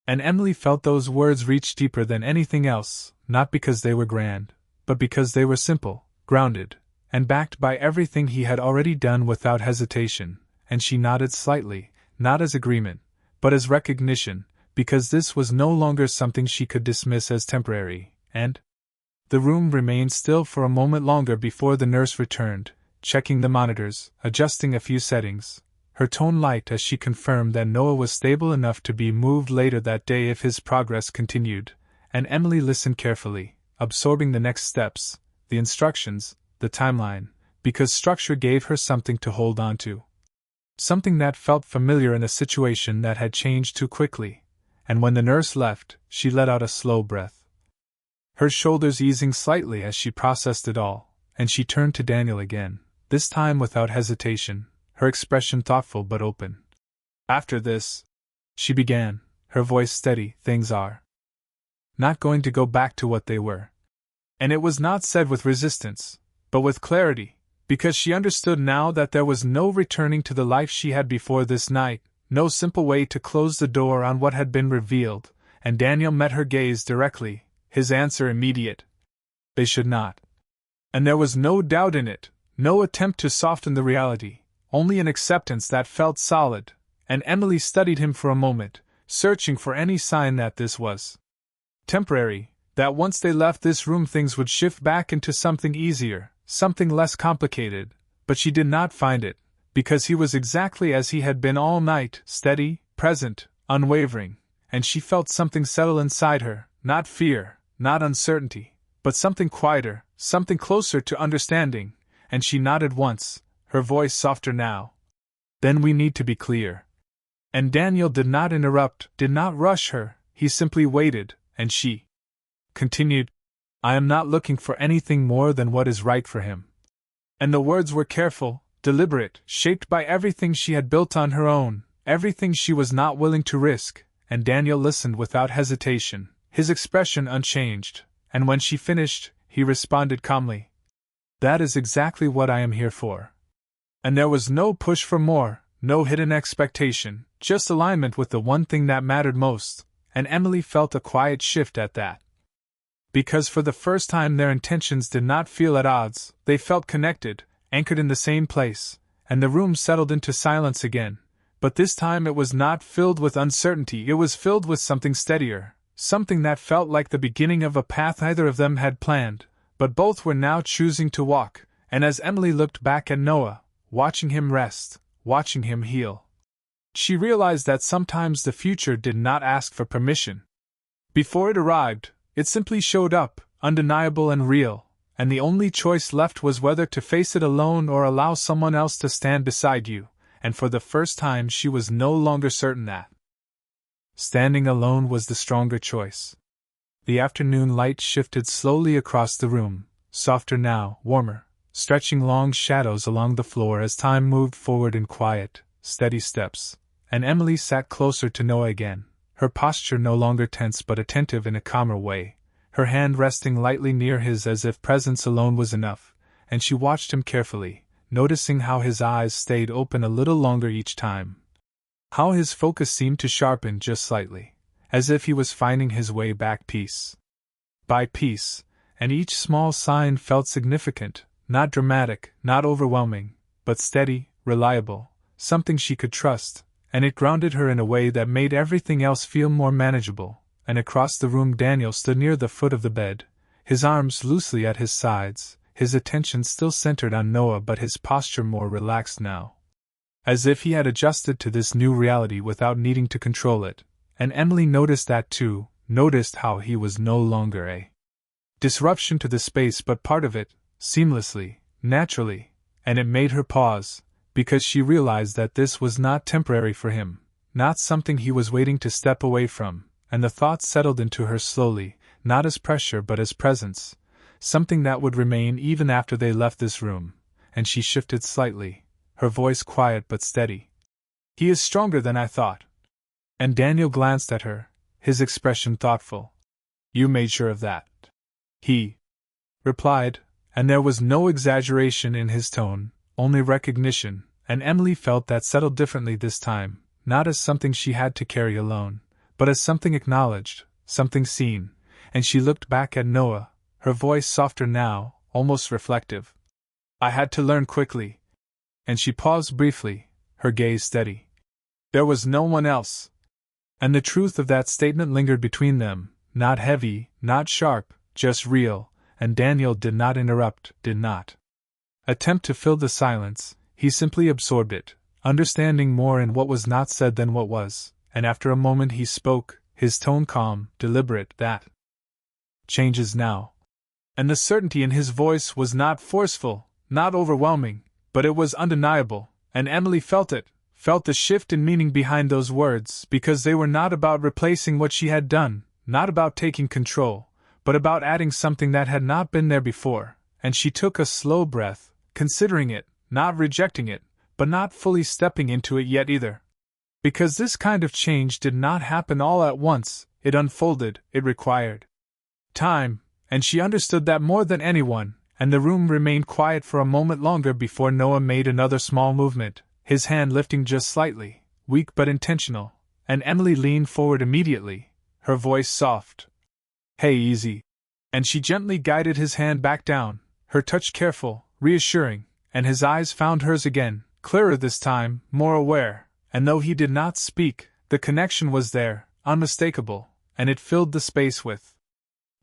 [SPEAKER 1] And Emily felt those words reach deeper than anything else, not because they were grand, but because they were simple, grounded, and backed by everything he had already done without hesitation, and she nodded slightly, not as agreement, but as recognition, because this was no longer something she could dismiss as temporary, and the room remained still for a moment longer before the nurse returned, checking the monitors, adjusting a few settings, her tone light as she confirmed that Noah was stable enough to be moved later that day if his progress continued, and Emily listened carefully, absorbing the next steps, the instructions, the timeline, because structure gave her something to hold on to. Something that felt familiar in a situation that had changed too quickly, and when the nurse left, she let out a slow breath, her shoulders easing slightly as she processed it all, and she turned to Daniel again, this time without hesitation, her expression thoughtful but open. After this, she began, her voice steady, things are not going to go back to what they were. And it was not said with resistance, but with clarity, because she understood now that there was no returning to the life she had before this night, no simple way to close the door on what had been revealed, and Daniel met her gaze directly, his answer immediate. They should not. And there was no doubt in it, no attempt to soften the reality, only an acceptance that felt solid, and Emily studied him for a moment, searching for any sign that this was temporary, that once they left this room things would shift back into something easier, something less complicated, but she did not find it, because he was exactly as he had been all night, steady, present, unwavering, and she felt something settle inside her, not fear, not uncertainty, but something quieter, something closer to understanding, and she nodded once, her voice softer now. Then we need to be clear. And Daniel did not interrupt, did not rush her, he simply waited, and she continued, I am not looking for anything more than what is right for him. And the words were careful, deliberate, shaped by everything she had built on her own, everything she was not willing to risk, and Daniel listened without hesitation, his expression unchanged, and when she finished, he responded calmly, "That is exactly what I am here for." And there was no push for more, no hidden expectation, just alignment with the one thing that mattered most, and Emily felt a quiet shift at that. Because for the first time their intentions did not feel at odds, they felt connected, anchored in the same place, and the room settled into silence again. But this time it was not filled with uncertainty, it was filled with something steadier, something that felt like the beginning of a path neither of them had planned, but both were now choosing to walk. And as Emily looked back at Noah, watching him rest, watching him heal, she realized that sometimes the future did not ask for permission. Before it arrived, it simply showed up, undeniable and real, and the only choice left was whether to face it alone or allow someone else to stand beside you, and for the first time she was no longer certain that standing alone was the stronger choice. The afternoon light shifted slowly across the room, softer now, warmer, stretching long shadows along the floor as time moved forward in quiet, steady steps, and Emily sat closer to Noah again, her posture no longer tense but attentive in a calmer way, her hand resting lightly near his as if presence alone was enough, and she watched him carefully, noticing how his eyes stayed open a little longer each time, how his focus seemed to sharpen just slightly, as if he was finding his way back piece by piece, and each small sign felt significant, not dramatic, not overwhelming, but steady, reliable, something she could trust, and it grounded her in a way that made everything else feel more manageable. And across the room Daniel stood near the foot of the bed, his arms loosely at his sides, his attention still centered on Noah but his posture more relaxed now, as if he had adjusted to this new reality without needing to control it. And Emily noticed that too, noticed how he was no longer a disruption to the space but part of it, seamlessly, naturally, and it made her pause, because she realized that this was not temporary for him, not something he was waiting to step away from, and the thought settled into her slowly, not as pressure but as presence, something that would remain even after they left this room, and she shifted slightly, her voice quiet but steady. "He is stronger than I thought." And Daniel glanced at her, his expression thoughtful. "You made sure of that?" He replied, and there was no exaggeration in his tone, only recognition, and Emily felt that settled differently this time, not as something she had to carry alone, but as something acknowledged, something seen, and she looked back at Noah, her voice softer now, almost reflective. "I had to learn quickly." And she paused briefly, her gaze steady. There was no one else. And the truth of that statement lingered between them, not heavy, not sharp, just real, and Daniel did not interrupt, did not attempt to fill the silence, he simply absorbed it, understanding more in what was not said than what was, and after a moment he spoke, his tone calm, deliberate, "That changes now." And the certainty in his voice was not forceful, not overwhelming, but it was undeniable, and Emily felt it, felt the shift in meaning behind those words, because they were not about replacing what she had done, not about taking control, but about adding something that had not been there before, and she took a slow breath, considering it, not rejecting it, but not fully stepping into it yet either. Because this kind of change did not happen all at once, it unfolded, it required time, and she understood that more than anyone, and the room remained quiet for a moment longer before Noah made another small movement, his hand lifting just slightly, weak but intentional, and Emily leaned forward immediately, her voice soft. "Hey, easy." And she gently guided his hand back down, her touch careful, reassuring, and his eyes found hers again, clearer this time, more aware, and though he did not speak, the connection was there, unmistakable, and it filled the space with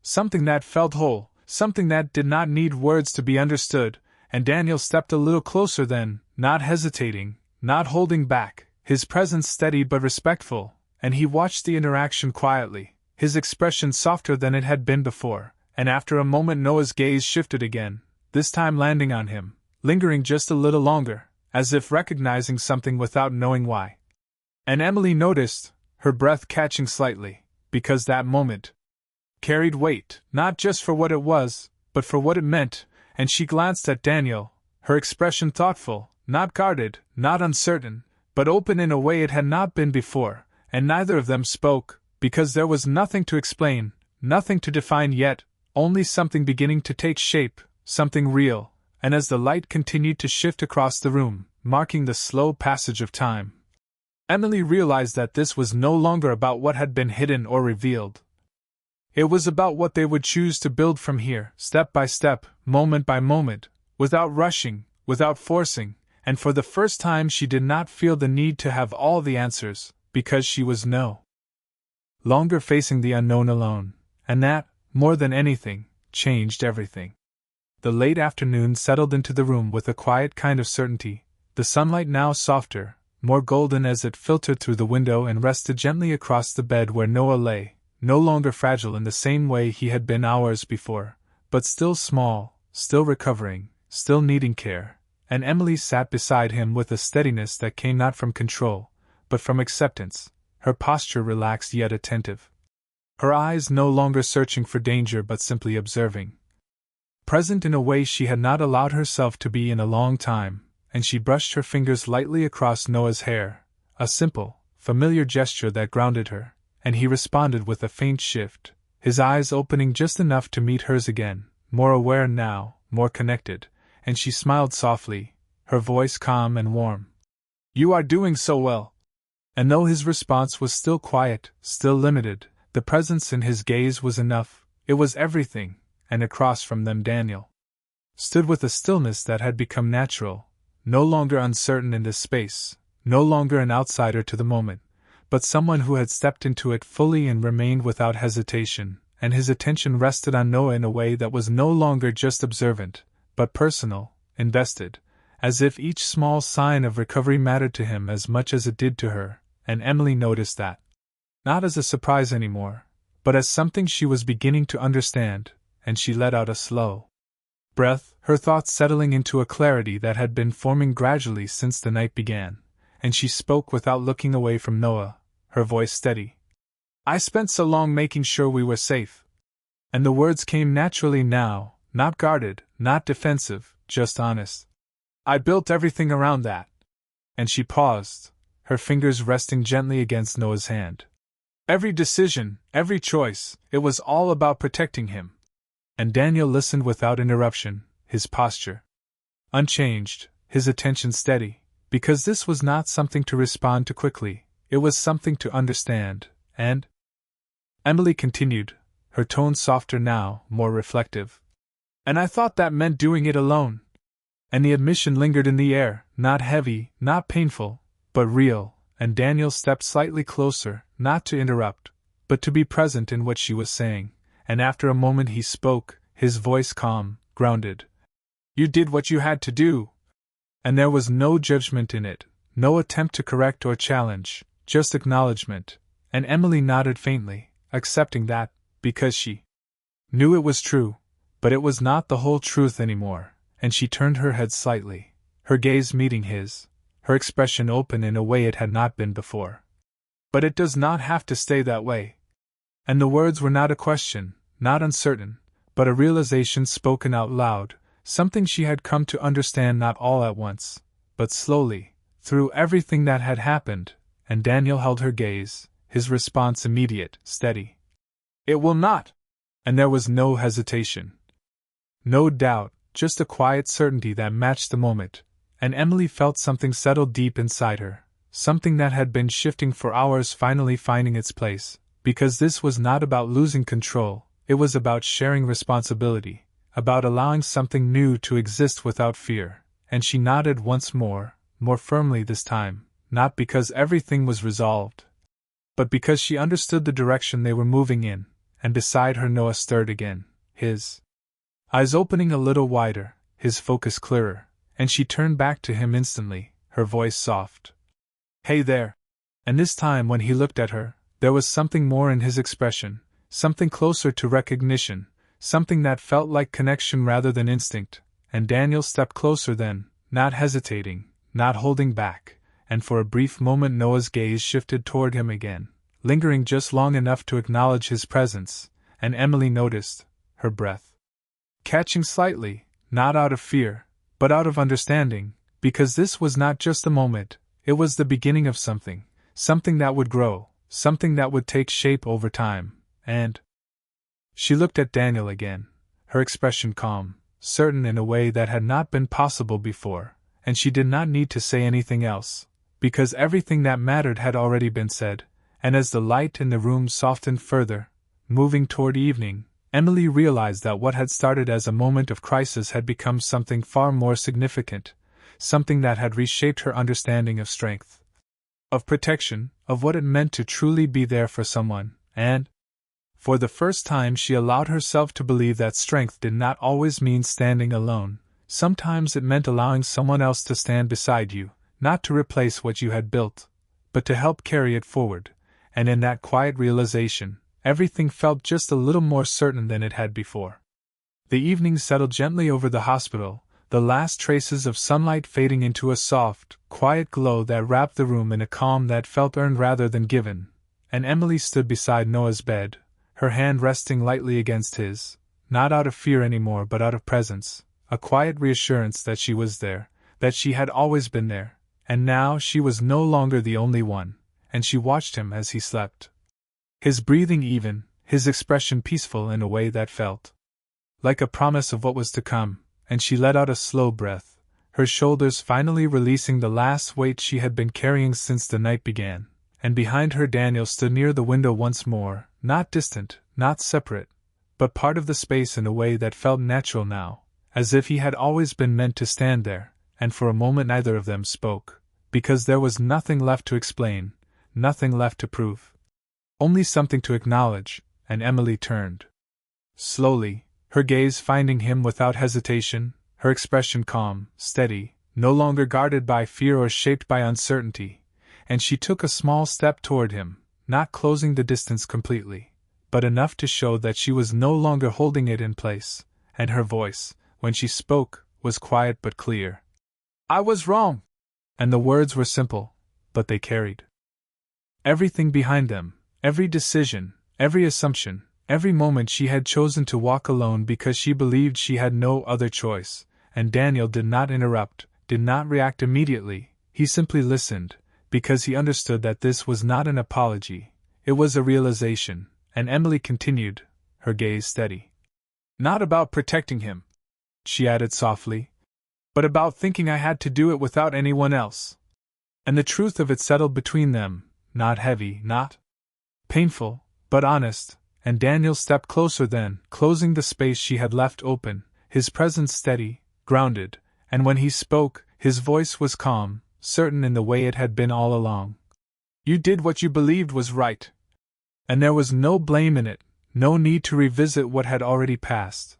[SPEAKER 1] something that felt whole, something that did not need words to be understood, and Daniel stepped a little closer then, not hesitating, not holding back, his presence steady but respectful, and he watched the interaction quietly, his expression softer than it had been before, and after a moment Noah's gaze shifted again, this time landing on him, lingering just a little longer, as if recognizing something without knowing why. And Emily noticed, her breath catching slightly, because that moment carried weight, not just for what it was, but for what it meant, and she glanced at Daniel, her expression thoughtful, not guarded, not uncertain, but open in a way it had not been before, and neither of them spoke, because there was nothing to explain, nothing to define yet, only something beginning to take shape, something real, and as the light continued to shift across the room, marking the slow passage of time, Emily realized that this was no longer about what had been hidden or revealed. It was about what they would choose to build from here, step by step, moment by moment, without rushing, without forcing, and for the first time she did not feel the need to have all the answers, because she was no longer facing the unknown alone, and that, more than anything, changed everything. The late afternoon settled into the room with a quiet kind of certainty, the sunlight now softer, more golden as it filtered through the window and rested gently across the bed where Noah lay, no longer fragile in the same way he had been hours before, but still small, still recovering, still needing care, and Emily sat beside him with a steadiness that came not from control, but from acceptance, her posture relaxed yet attentive. Her eyes no longer searching for danger but simply observing. Present in a way she had not allowed herself to be in a long time, and she brushed her fingers lightly across Noah's hair, a simple, familiar gesture that grounded her, and he responded with a faint shift, his eyes opening just enough to meet hers again, more aware now, more connected, and she smiled softly, her voice calm and warm. "You are doing so well." And though his response was still quiet, still limited, the presence in his gaze was enough, it was everything, and across from them Daniel stood with a stillness that had become natural, no longer uncertain in this space, no longer an outsider to the moment, but someone who had stepped into it fully and remained without hesitation, and his attention rested on Noah in a way that was no longer just observant, but personal, invested, as if each small sign of recovery mattered to him as much as it did to her, and Emily noticed that. Not as a surprise anymore, but as something she was beginning to understand, and she let out a slow breath, her thoughts settling into a clarity that had been forming gradually since the night began, and she spoke without looking away from Noah, her voice steady. "I spent so long making sure we were safe." And the words came naturally now, not guarded, not defensive, just honest. "I built everything around that." And she paused, her fingers resting gently against Noah's hand. "Every decision, every choice, it was all about protecting him." And Daniel listened without interruption, his posture unchanged, his attention steady, because this was not something to respond to quickly, it was something to understand, and Emily continued, her tone softer now, more reflective. "And I thought that meant doing it alone." And the admission lingered in the air, not heavy, not painful, but real, and Daniel stepped slightly closer, not to interrupt, but to be present in what she was saying, and after a moment he spoke, his voice calm, grounded. "You did what you had to do." And there was no judgment in it, no attempt to correct or challenge, just acknowledgement, and Emily nodded faintly, accepting that, because she knew it was true, but it was not the whole truth anymore, and she turned her head slightly, her gaze meeting his, her expression open in a way it had not been before. "But it does not have to stay that way." And the words were not a question, not uncertain, but a realization spoken out loud, something she had come to understand not all at once, but slowly, through everything that had happened, and Daniel held her gaze, his response immediate, steady. "It will not!" And there was no hesitation. No doubt, just a quiet certainty that matched the moment, and Emily felt something settle deep inside her, something that had been shifting for hours finally finding its place, because this was not about losing control, it was about sharing responsibility, about allowing something new to exist without fear, and she nodded once more firmly this time, not because everything was resolved, but because she understood the direction they were moving in, and beside her Noah stirred again, his eyes opening a little wider, his focus clearer, and she turned back to him instantly, her voice soft. "Hey there." And this time when he looked at her, there was something more in his expression, something closer to recognition, something that felt like connection rather than instinct, and Daniel stepped closer then, not hesitating, not holding back, and for a brief moment Noah's gaze shifted toward him again, lingering just long enough to acknowledge his presence, and Emily noticed, her breath catching slightly, not out of fear, but out of understanding, Because this was not just a moment, it was the beginning of something, something that would grow, something that would take shape over time, and… She looked at Daniel again, her expression calm, certain in a way that had not been possible before, and she did not need to say anything else, because everything that mattered had already been said, and as the light in the room softened further, moving toward evening, Emily realized that what had started as a moment of crisis had become something far more significant, something that had reshaped her understanding of strength, of protection, of what it meant to truly be there for someone, and… For the first time she allowed herself to believe that strength did not always mean standing alone. Sometimes it meant allowing someone else to stand beside you, not to replace what you had built, but to help carry it forward, and in that quiet realization, everything felt just a little more certain than it had before. The evening settled gently over the hospital, the last traces of sunlight fading into a soft, quiet glow that wrapped the room in a calm that felt earned rather than given, and Emily stood beside Noah's bed, her hand resting lightly against his, not out of fear anymore but out of presence, a quiet reassurance that she was there, that she had always been there, and now she was no longer the only one, and she watched him as he slept. His breathing even, his expression peaceful in a way that felt like a promise of what was to come, and she let out a slow breath, her shoulders finally releasing the last weight she had been carrying since the night began, and behind her Daniel stood near the window once more, not distant, not separate, but part of the space in a way that felt natural now, as if he had always been meant to stand there, and for a moment neither of them spoke, because there was nothing left to explain, nothing left to prove. Only something to acknowledge, and Emily turned. Slowly, her gaze finding him without hesitation, her expression calm, steady, no longer guarded by fear or shaped by uncertainty, and she took a small step toward him, not closing the distance completely, but enough to show that she was no longer holding it in place, and her voice, when she spoke, was quiet but clear. "I was wrong!" And the words were simple, but they carried everything behind them, every decision, every assumption, every moment she had chosen to walk alone because she believed she had no other choice, and Daniel did not interrupt, did not react immediately, he simply listened, because he understood that this was not an apology, it was a realization, and Emily continued, her gaze steady. "Not about protecting him," she added softly, "but about thinking I had to do it without anyone else." And the truth of it settled between them, not heavy, not painful, but honest, and Daniel stepped closer then, closing the space she had left open, his presence steady, grounded, and when he spoke, his voice was calm, certain in the way it had been all along. "You did what you believed was right. And there was no blame in it, no need to revisit what had already passed,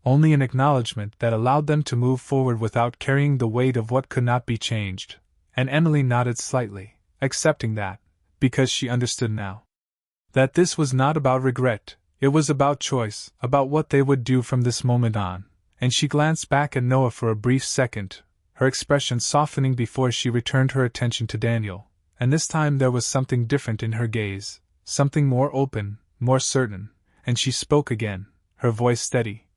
[SPEAKER 1] only an acknowledgement that allowed them to move forward without carrying the weight of what could not be changed." And Emily nodded slightly, accepting that, because she understood now that this was not about regret, it was about choice, about what they would do from this moment on, and she glanced back at Noah for a brief second, her expression softening before she returned her attention to Daniel, and this time there was something different in her gaze, something more open, more certain, and she spoke again, her voice steady.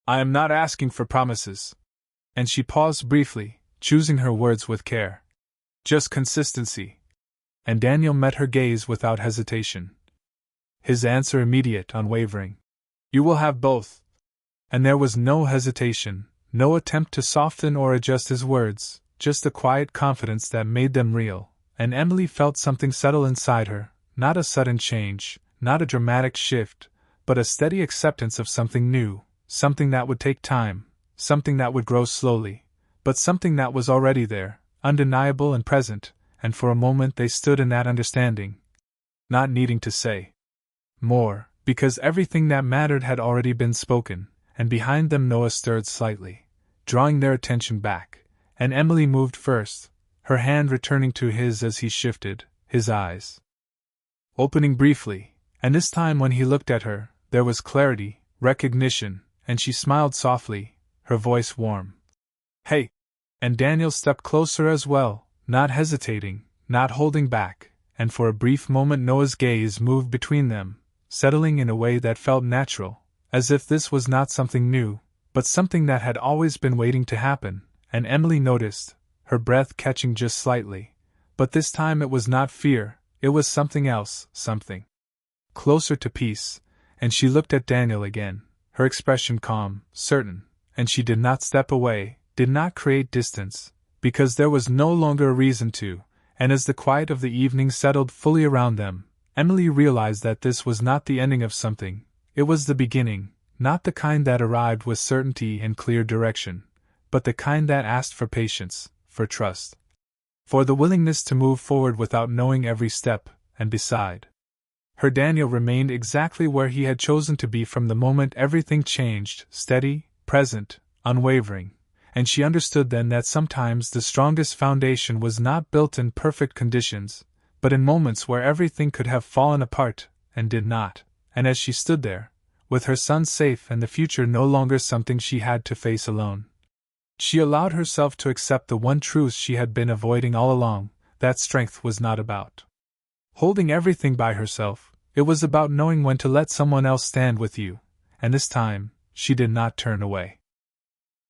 [SPEAKER 1] "I am not asking for promises." And she paused briefly, choosing her words with care. "Just consistency." And Daniel met her gaze without hesitation. His answer immediate, unwavering. "You will have both." And there was no hesitation, no attempt to soften or adjust his words, just a quiet confidence that made them real, and Emily felt something settle inside her, not a sudden change, not a dramatic shift, but a steady acceptance of something new, something that would take time, something that would grow slowly, but something that was already there, undeniable and present, and for a moment they stood in that understanding, not needing to say more, because everything that mattered had already been spoken, and behind them Noah stirred slightly, drawing their attention back, and Emily moved first, her hand returning to his as he shifted, his eyes opening briefly, and this time when he looked at her, there was clarity, recognition, and she smiled softly, her voice warm. "Hey!" And Daniel stepped closer as well, not hesitating, not holding back, and for a brief moment Noah's gaze moved between them, settling in a way that felt natural, as if this was not something new, but something that had always been waiting to happen, and Emily noticed, her breath catching just slightly. But this time it was not fear, it was something else, something closer to peace, and she looked at Daniel again, her expression calm, certain, and she did not step away, did not create distance, because there was no longer a reason to, and as the quiet of the evening settled fully around them, Emily realized that this was not the ending of something, it was the beginning, not the kind that arrived with certainty and clear direction, but the kind that asked for patience, for trust, for the willingness to move forward without knowing every step, and beside her Daniel remained exactly where he had chosen to be from the moment everything changed, steady, present, unwavering, and she understood then that sometimes the strongest foundation was not built in perfect conditions, but in moments where everything could have fallen apart, and did not, and as she stood there, with her son safe and the future no longer something she had to face alone, she allowed herself to accept the one truth she had been avoiding all along, that strength was not about holding everything by herself, it was about knowing when to let someone else stand with you, and this time, she did not turn away.